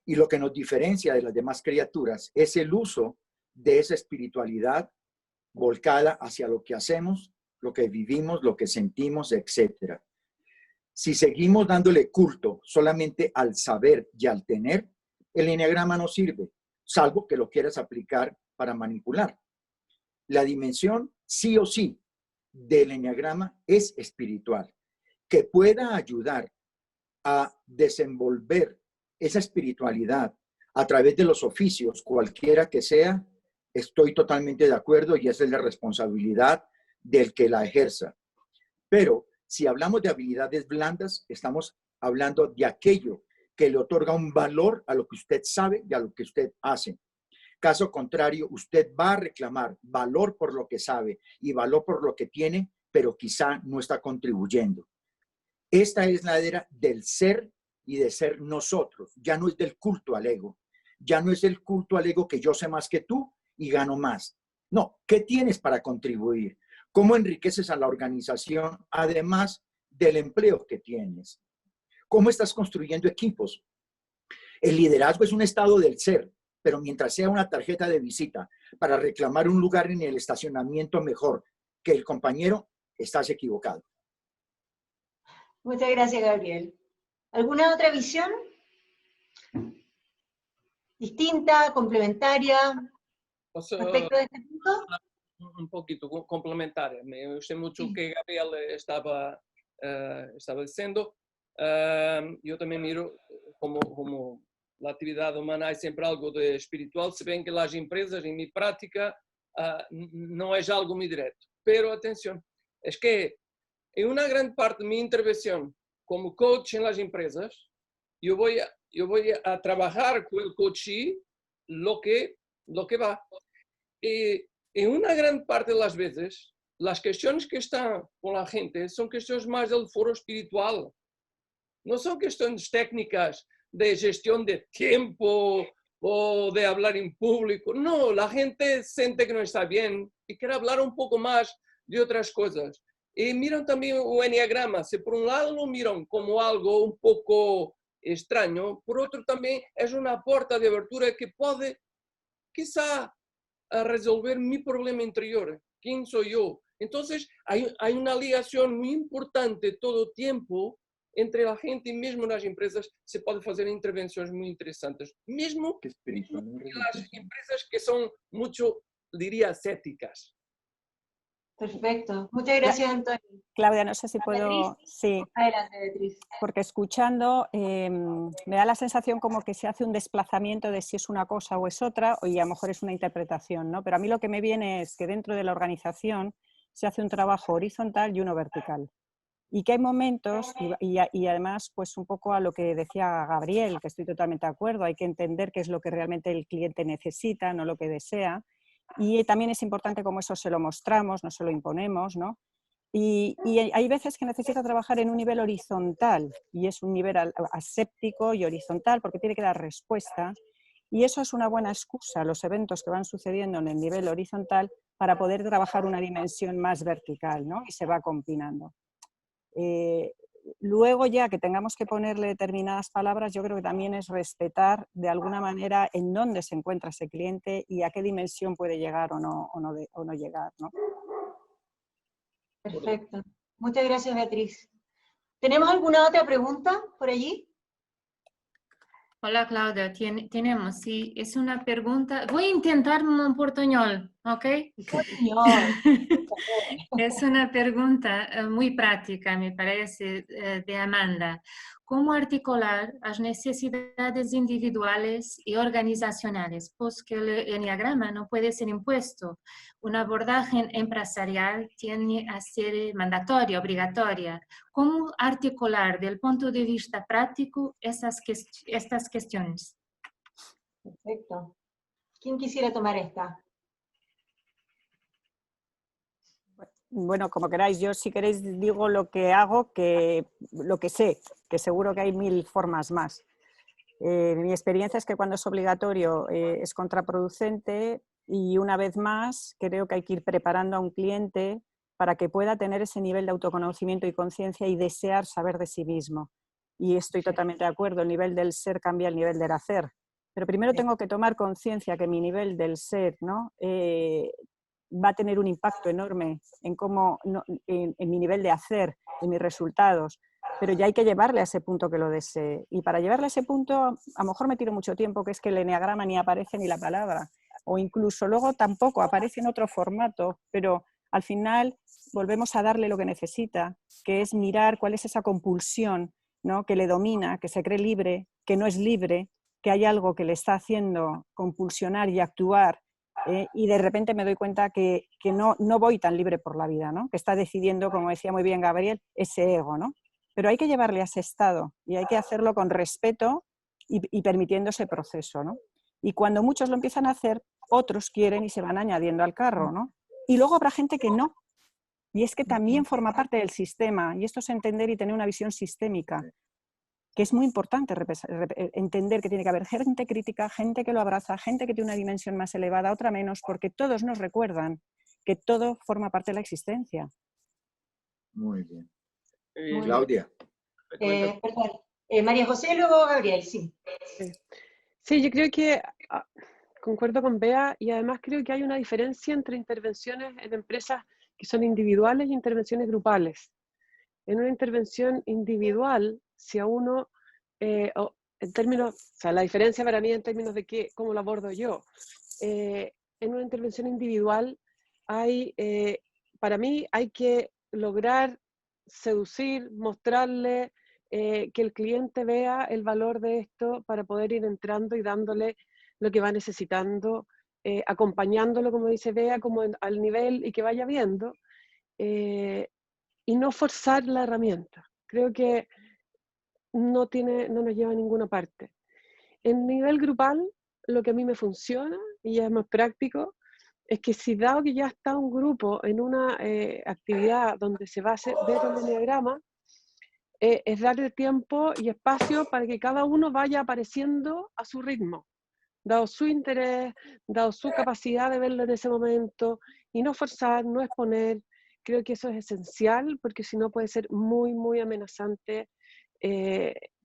Y lo que nos diferencia de las demás criaturas es el uso de esa espiritualidad volcada hacia lo que hacemos, lo que vivimos, lo que sentimos, etc. Si seguimos dándole culto solamente al saber y al tener, el eneagrama no sirve, salvo que lo quieras aplicar para manipular. La dimensión, sí o sí, del eneagrama es espiritual, que pueda ayudar a desenvolver esa espiritualidad a través de los oficios, cualquiera que sea. Estoy totalmente de acuerdo y esa es la responsabilidad del que la ejerza. Pero si hablamos de habilidades blandas, estamos hablando de aquello que le otorga un valor a lo que usted sabe y a lo que usted hace. Caso contrario, usted va a reclamar valor por lo que sabe y valor por lo que tiene, pero quizá no está contribuyendo. Esta es la era del ser y de ser nosotros. Ya no es del culto al ego. Ya no es el culto al ego que yo sé más que tú y gano más. No, ¿qué tienes para contribuir? ¿Cómo enriqueces a la organización además del empleo que tienes? ¿Cómo estás construyendo equipos? El liderazgo es un estado del ser, pero mientras sea una tarjeta de visita para reclamar un lugar en el estacionamiento mejor que el compañero, estás equivocado. Muchas gracias, Gabriel. ¿Alguna otra visión? ¿Distinta, complementaria, respecto de este punto? Un poquito complementaria. Me gustó mucho que Gabriel estaba diciendo. yo también miro como la actividad humana hay siempre algo de espiritual, se ven que las empresas, en mi práctica, no es algo muy directo. Pero atención, es que en una gran parte de mi intervención como coach en las empresas, yo voy a trabajar con el coachee lo que va. Y en una gran parte de las veces, las cuestiones que están con la gente son cuestiones más del foro espiritual. No son cuestiones técnicas de gestión de tiempo o de hablar en público. No, la gente siente que no está bien y quiere hablar un poco más de otras cosas. Y miran también un enneagrama. Si por un lado lo miran como algo un poco extraño, por otro también es una puerta de abertura que puede quizá resolver mi problema interior. ¿Quién soy yo? Entonces hay una ligación muy importante todo tiempo entre la gente y mismo en las empresas se puede hacer intervenciones muy interesantes. Mismo en las empresas que son mucho, diría, ascéticas. Perfecto. Muchas gracias, Antonio. Claudia, no sé si puedo... Beatriz. Sí. Adelante, Beatriz. Porque escuchando me da la sensación como que se hace un desplazamiento de si es una cosa o es otra, y a lo mejor es una interpretación, ¿no? Pero a mí lo que me viene es que dentro de la organización se hace un trabajo horizontal y uno vertical. Y que hay momentos, y además pues un poco a lo que decía Gabriel, que estoy totalmente de acuerdo, hay que entender qué es lo que realmente el cliente necesita, no lo que desea. Y también es importante cómo eso se lo mostramos, no se lo imponemos, ¿no? Y hay veces que necesita trabajar en un nivel horizontal, y es un nivel aséptico y horizontal porque tiene que dar respuesta, y eso es una buena excusa, los eventos que van sucediendo en el nivel horizontal, para poder trabajar una dimensión más vertical, ¿no? Y se va combinando. Luego ya que tengamos que ponerle determinadas palabras, yo creo que también es respetar de alguna manera en dónde se encuentra ese cliente y a qué dimensión puede llegar o no llegar, ¿no? Perfecto. Muchas gracias, Beatriz. ¿Tenemos alguna otra pregunta por allí? Hola Claudia, tenemos, sí, es una pregunta, voy a intentar en portuñol, ¿ok? Es una pregunta muy práctica, me parece, de Amanda. ¿Cómo articular las necesidades individuales y organizacionales? Pues que el enneagrama no puede ser impuesto. Un abordaje empresarial tiene a ser mandatoria, obligatoria. ¿Cómo articular del punto de vista práctico estas cuestiones? Perfecto. ¿Quién quisiera tomar esta? Bueno, como queráis, yo si queréis digo lo que hago, lo que sé, que seguro que hay 1000 formas más. Mi experiencia es que cuando es obligatorio es contraproducente, y una vez más creo que hay que ir preparando a un cliente para que pueda tener ese nivel de autoconocimiento y conciencia y desear saber de sí mismo. Y estoy totalmente de acuerdo, el nivel del ser cambia el nivel del hacer. Pero primero tengo que tomar conciencia que mi nivel del ser, ¿no? Va a tener un impacto enorme en mi nivel de hacer, en mis resultados, pero ya hay que llevarle a ese punto que lo desee. Y para llevarle a ese punto, a lo mejor me tiro mucho tiempo, que es que el enneagrama ni aparece ni la palabra, o incluso luego tampoco aparece en otro formato, pero al final volvemos a darle lo que necesita, que es mirar cuál es esa compulsión, ¿no? Que le domina, que se cree libre, que no es libre, que hay algo que le está haciendo compulsionar y actuar. Y de repente me doy cuenta que no voy tan libre por la vida, ¿no? Que está decidiendo, como decía muy bien Gabriel, ese ego, ¿no? Pero hay que llevarle a ese estado y hay que hacerlo con respeto y permitiendo ese proceso, ¿no? Y cuando muchos lo empiezan a hacer, otros quieren y se van añadiendo al carro, ¿no? Y luego habrá gente que no. Y es que también forma parte del sistema, y esto es entender y tener una visión sistémica, que es muy importante entender que tiene que haber gente crítica, gente que lo abraza, gente que tiene una dimensión más elevada, otra menos, porque todos nos recuerdan que todo forma parte de la existencia. Muy bien. Claudia. Perdón. María José, luego Gabriel, sí. Sí, yo creo que concuerdo con Bea, y además creo que hay una diferencia entre intervenciones en empresas que son individuales e intervenciones grupales. En una intervención individual, si a uno, en términos, o sea, la diferencia para mí en términos de cómo lo abordo yo, en una intervención individual para mí hay que lograr seducir, mostrarle que el cliente vea el valor de esto para poder ir entrando y dándole lo que va necesitando, acompañándolo, como dice Bea, como al nivel y que vaya viendo, y no forzar la herramienta. Creo que no nos lleva a ninguna parte. En nivel grupal, lo que a mí me funciona, y ya es más práctico, es que si dado que ya está un grupo en una actividad donde se va a ver el enneagrama, es darle tiempo y espacio para que cada uno vaya apareciendo a su ritmo, dado su interés, dado su capacidad de verlo en ese momento, y no forzar, no exponer. Creo que eso es esencial, porque si no puede ser muy, muy amenazante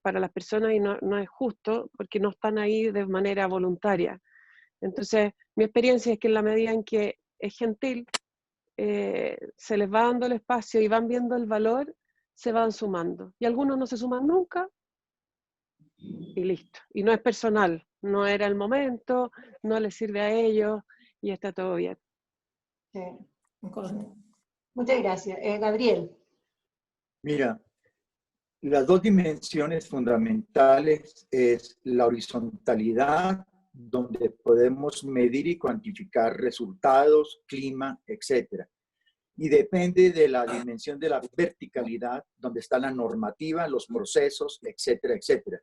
para las personas y no es justo, porque no están ahí de manera voluntaria. Entonces, mi experiencia es que en la medida en que es gentil, se les va dando el espacio y van viendo el valor, se van sumando. Y algunos no se suman nunca, y listo. Y no es personal, no era el momento, no les sirve a ellos, y está todo bien. Sí. Muchas gracias. Gabriel. Mira, las dos dimensiones fundamentales es la horizontalidad, donde podemos medir y cuantificar resultados, clima, etc. Y depende de la dimensión de la verticalidad, donde está la normativa, los procesos, etcétera, etcétera.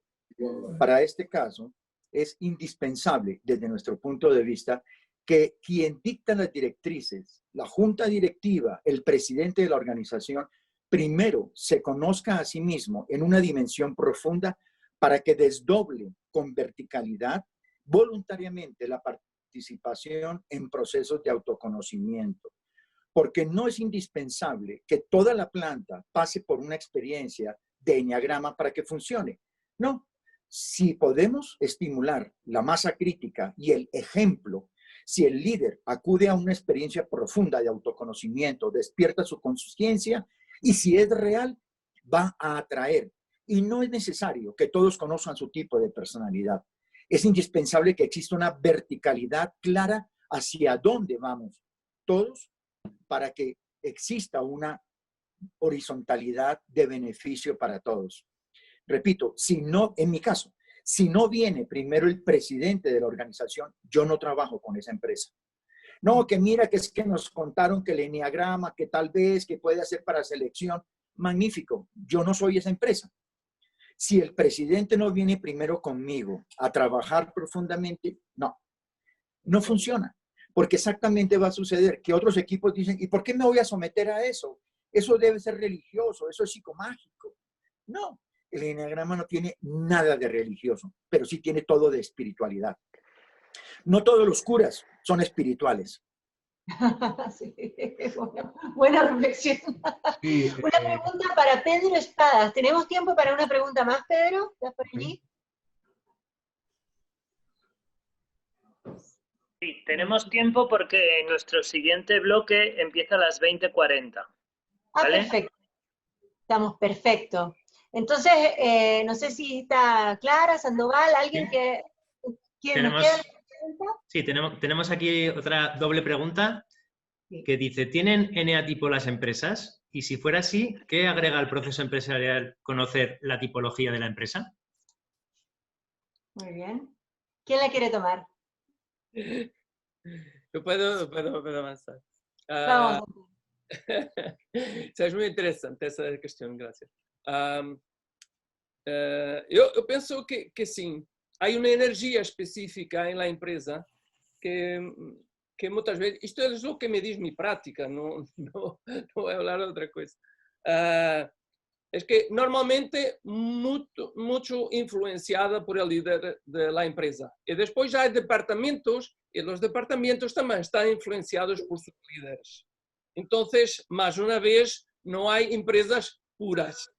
Para este caso, es indispensable, desde nuestro punto de vista, que quien dicta las directrices, la junta directiva, el presidente de la organización, primero se conozca a sí mismo en una dimensión profunda para que desdoble con verticalidad voluntariamente la participación en procesos de autoconocimiento. Porque no es indispensable que toda la planta pase por una experiencia de enneagrama para que funcione. No, si podemos estimular la masa crítica y el ejemplo, si el líder acude a una experiencia profunda de autoconocimiento, despierta su conciencia y si es real, va a atraer. Y no es necesario que todos conozcan su tipo de personalidad. Es indispensable que exista una verticalidad clara hacia dónde vamos todos, para que exista una horizontalidad de beneficio para todos. Repito, si no, en mi caso, si no viene primero el presidente de la organización, yo no trabajo con esa empresa. No, que mira, que es que nos contaron que el enneagrama, que tal vez, que puede hacer para selección. Magnífico, yo no soy esa empresa. Si el presidente no viene primero conmigo a trabajar profundamente, no funciona. Porque exactamente va a suceder que otros equipos dicen, ¿y por qué me voy a someter a eso? Eso debe ser religioso, eso es psicomágico. No, el enneagrama no tiene nada de religioso, pero sí tiene todo de espiritualidad. No todos los curas son espirituales. Sí, buena reflexión. Sí, Una pregunta para Pedro Espadas. ¿Tenemos tiempo para una pregunta más, Pedro? ¿Estás por allí? Sí, tenemos tiempo porque nuestro siguiente bloque empieza a las 20:40. ¿Vale? Perfecto. Estamos perfecto. Entonces, no sé si está Clara, Sandoval, alguien que nos quede pregunta. Sí, tenemos aquí otra doble pregunta que dice, ¿tienen eneatipo las empresas? Y si fuera así, ¿qué agrega al proceso empresarial conocer la tipología de la empresa? Muy bien. ¿Quién la quiere tomar? Eu puedo avançar. Vamos. Isso é muito interessante, essa questão, graças. Eu penso que sim, há uma energia específica na empresa que muitas vezes, isto é o que me diz minha prática, não vou falar de outra coisa. Es que normalmente mucho influenciada por el líder de la empresa. Y después ya hay departamentos, y los departamentos también están influenciados por sus líderes. Entonces, más una vez, no hay empresas puras.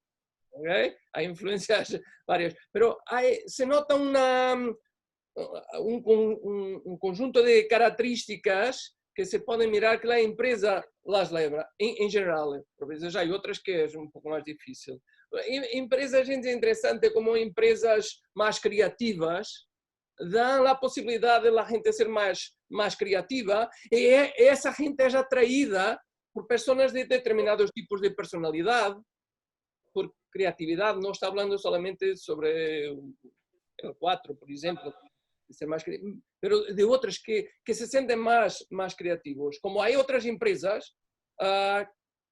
¿Okay? Hay influencias varias. Pero se nota un conjunto de características que se pueden mirar que la empresa las leva, en general. Por vezes hay otras que es un poco más difícil. Empresas interesantes como empresas más creativas dan la posibilidad de la gente ser más creativa y esa gente es atraída por personas de determinados tipos de personalidad, por creatividad, no está hablando solamente sobre el 4, por ejemplo, de ser más, pero de otros que se sienten más creativos. Como hay otras empresas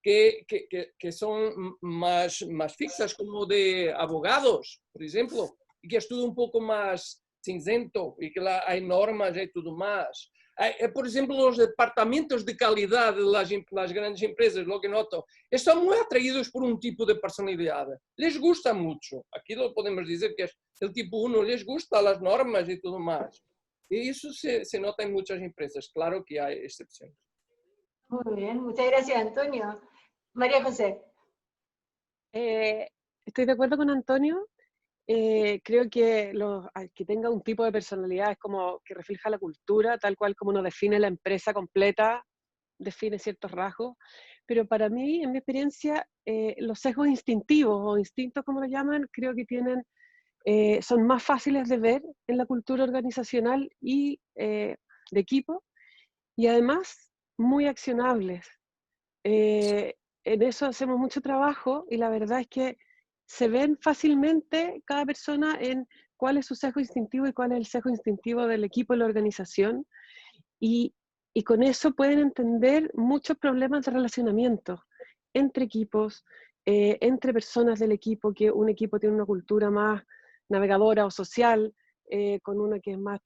que son más fixas, como de abogados, por ejemplo, y que es todo un poco más cinzento y que hay normas y todo más. Por ejemplo, los departamentos de calidad de las grandes empresas, lo que noto, están muy atraídos por un tipo de personalidad. Les gusta mucho. Aquí lo podemos decir que es el tipo 1, les gustan las normas y todo más. Y eso se nota en muchas empresas. Claro que hay excepciones. Muy bien, muchas gracias, Antonio. María José. Estoy de acuerdo con Antonio. Creo que que tenga un tipo de personalidad es como que refleja la cultura, tal cual como nos define la empresa completa, define ciertos rasgos. Pero para mí, en mi experiencia, los sesgos instintivos o instintos, como lo llaman, creo que son más fáciles de ver en la cultura organizacional y de equipo, y además muy accionables. En eso hacemos mucho trabajo y la verdad es que se ven fácilmente cada persona en cuál es su sesgo instintivo y cuál es el sesgo instintivo del equipo y la organización, y con eso pueden entender muchos problemas de relacionamiento entre equipos, entre personas del equipo, que un equipo tiene una cultura más navegadora o social, con una que es más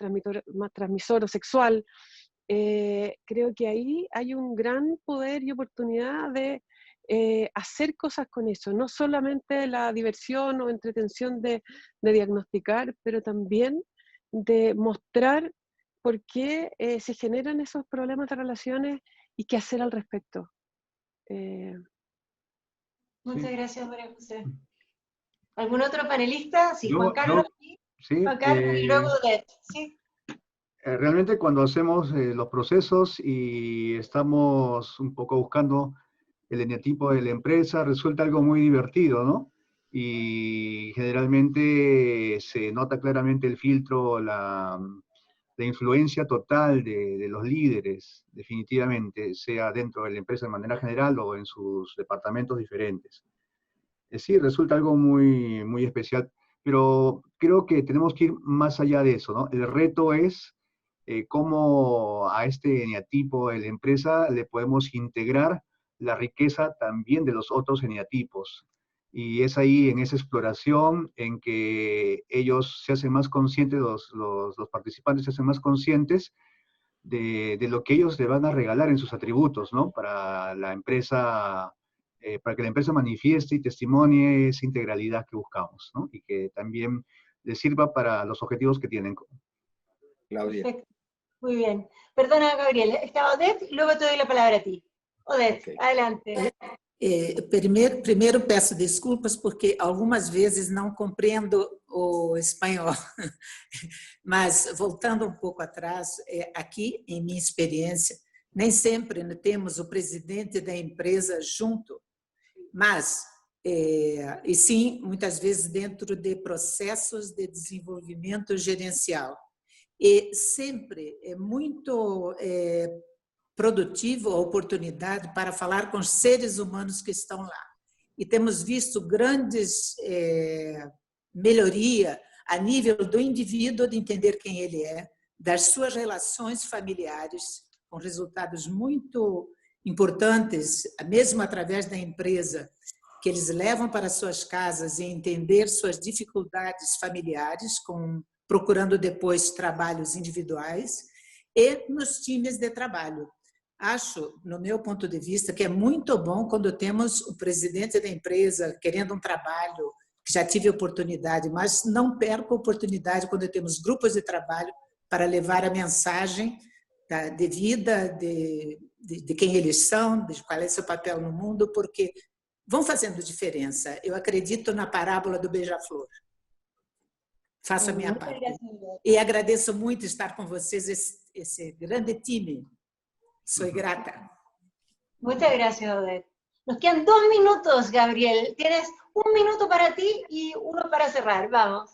transmisor o sexual. Creo que ahí hay un gran poder y oportunidad de hacer cosas con eso, no solamente la diversión o entretención de diagnosticar, pero también de mostrar por qué se generan esos problemas de relaciones y qué hacer al respecto. Muchas gracias, María José. ¿Algún otro panelista? Sí, Juan Carlos. Sí, Juan Carlos y luego Odette. Sí. Realmente cuando hacemos los procesos y estamos un poco buscando el eneatipo de la empresa, resulta algo muy divertido, ¿no? Y generalmente se nota claramente el filtro, la influencia total de los líderes, definitivamente, sea dentro de la empresa de manera general o en sus departamentos diferentes. Sí, resulta algo muy, muy especial, pero creo que tenemos que ir más allá de eso, ¿no? El reto es cómo a este eneatipo de la empresa le podemos integrar la riqueza también de los otros eneatipos. Y es ahí, en esa exploración, en que ellos se hacen más conscientes, los participantes se hacen más conscientes de lo que ellos le van a regalar en sus atributos, ¿no? Para la empresa, para que la empresa manifieste y testimonie esa integralidad que buscamos, ¿no? Y que también les sirva para los objetivos que tienen. Claudia. Perfecto. Muy bien. Perdona, Gabriel, estaba Odette y luego te doy la palabra a ti. Odette, okay. Adelante. Primeiro peço desculpas porque algumas vezes não compreendo o espanhol, mas voltando um pouco atrás, aqui em minha experiência, nem sempre temos o presidente da empresa junto, mas, e sim, muitas vezes dentro de processos de desenvolvimento gerencial. E sempre é muito produtivo a oportunidade para falar com os seres humanos que estão lá. E temos visto grandes melhoria a nível do indivíduo, de entender quem ele é, das suas relações familiares, com resultados muito importantes, mesmo através da empresa, que eles levam para suas casas e entender suas dificuldades familiares, procurando depois trabalhos individuais, e nos times de trabalho. Acho, no meu ponto de vista, que é muito bom quando temos o presidente da empresa querendo um trabalho, que já tive oportunidade, mas não perco a oportunidade quando temos grupos de trabalho para levar a mensagem de vida, de quem eles são, de qual é seu papel no mundo, porque vão fazendo diferença. Eu acredito na parábola do beija-flor. Faço a minha parte. E agradeço muito estar com vocês, esse grande time. Soy grata. Muchas gracias, Odette. Nos quedan 2 minutos, Gabriel. Tienes 1 minuto para ti y 1 para cerrar. Vamos.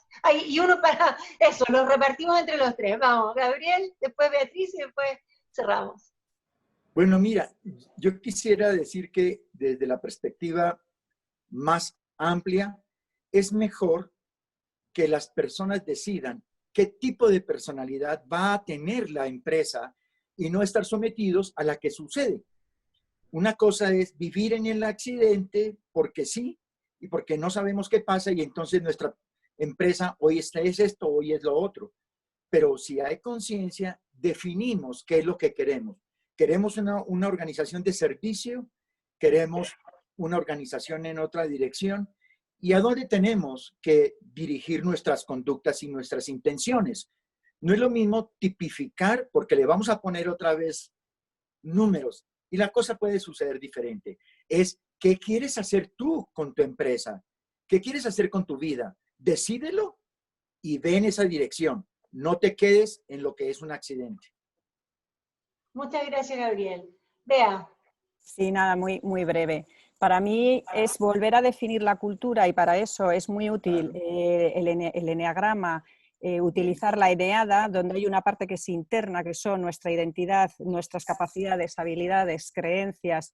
Y 1 para eso, lo repartimos entre los 3. Vamos, Gabriel, después Beatriz y después cerramos. Bueno, mira, yo quisiera decir que desde la perspectiva más amplia, es mejor que las personas decidan qué tipo de personalidad va a tener la empresa y no estar sometidos a la que sucede. Una cosa es vivir en el accidente porque sí y porque no sabemos qué pasa y entonces nuestra empresa hoy es esto, hoy es lo otro. Pero si hay conciencia, definimos qué es lo que queremos. ¿Queremos una organización de servicio? ¿Queremos una organización en otra dirección? ¿Y a dónde tenemos que dirigir nuestras conductas y nuestras intenciones? No es lo mismo tipificar porque le vamos a poner otra vez números y la cosa puede suceder diferente. Es ¿qué quieres hacer tú con tu empresa? ¿Qué quieres hacer con tu vida? Decídelo y ve en esa dirección. No te quedes en lo que es un accidente. Muchas gracias, Gabriel. Bea. Sí, nada, muy breve. Para mí es volver a definir la cultura y para eso es muy útil el eneagrama, utilizar la eneada, donde hay una parte que es interna, que son nuestra identidad, nuestras capacidades, habilidades, creencias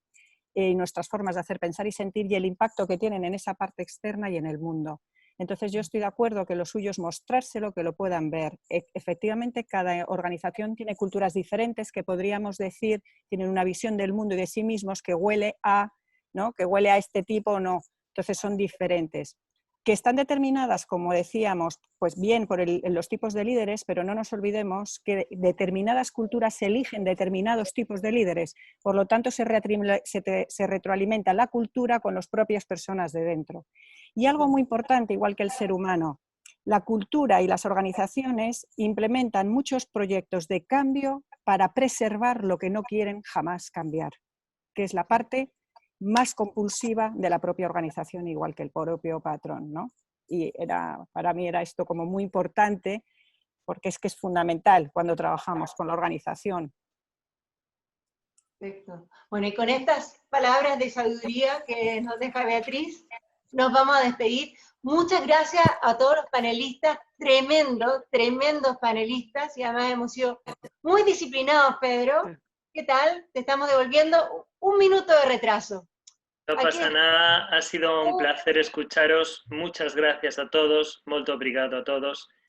y nuestras formas de hacer, pensar y sentir y el impacto que tienen en esa parte externa y en el mundo. Entonces yo estoy de acuerdo que lo suyo es mostrárselo, que lo puedan ver. Efectivamente, cada organización tiene culturas diferentes que podríamos decir tienen una visión del mundo y de sí mismos que huele a, ¿no? Que huele a este tipo o no. Entonces son diferentes. Que están determinadas, como decíamos, pues bien por los tipos de líderes, pero no nos olvidemos que determinadas culturas eligen determinados tipos de líderes. Por lo tanto, se retroalimenta la cultura con las propias personas de dentro. Y algo muy importante, igual que el ser humano, la cultura y las organizaciones implementan muchos proyectos de cambio para preservar lo que no quieren jamás cambiar, que es la parte más compulsiva de la propia organización, igual que el propio patrón, ¿no? Y para mí era esto como muy importante, porque es que es fundamental cuando trabajamos con la organización. Perfecto. Bueno, y con estas palabras de sabiduría que nos deja Beatriz, nos vamos a despedir. Muchas gracias a todos los panelistas, tremendos panelistas, y además hemos sido muy disciplinados, Pedro. ¿Qué tal? Te estamos devolviendo 1 minuto de retraso. No pasa nada, ha sido un placer escucharos. Muchas gracias a todos, molto obrigado a todos.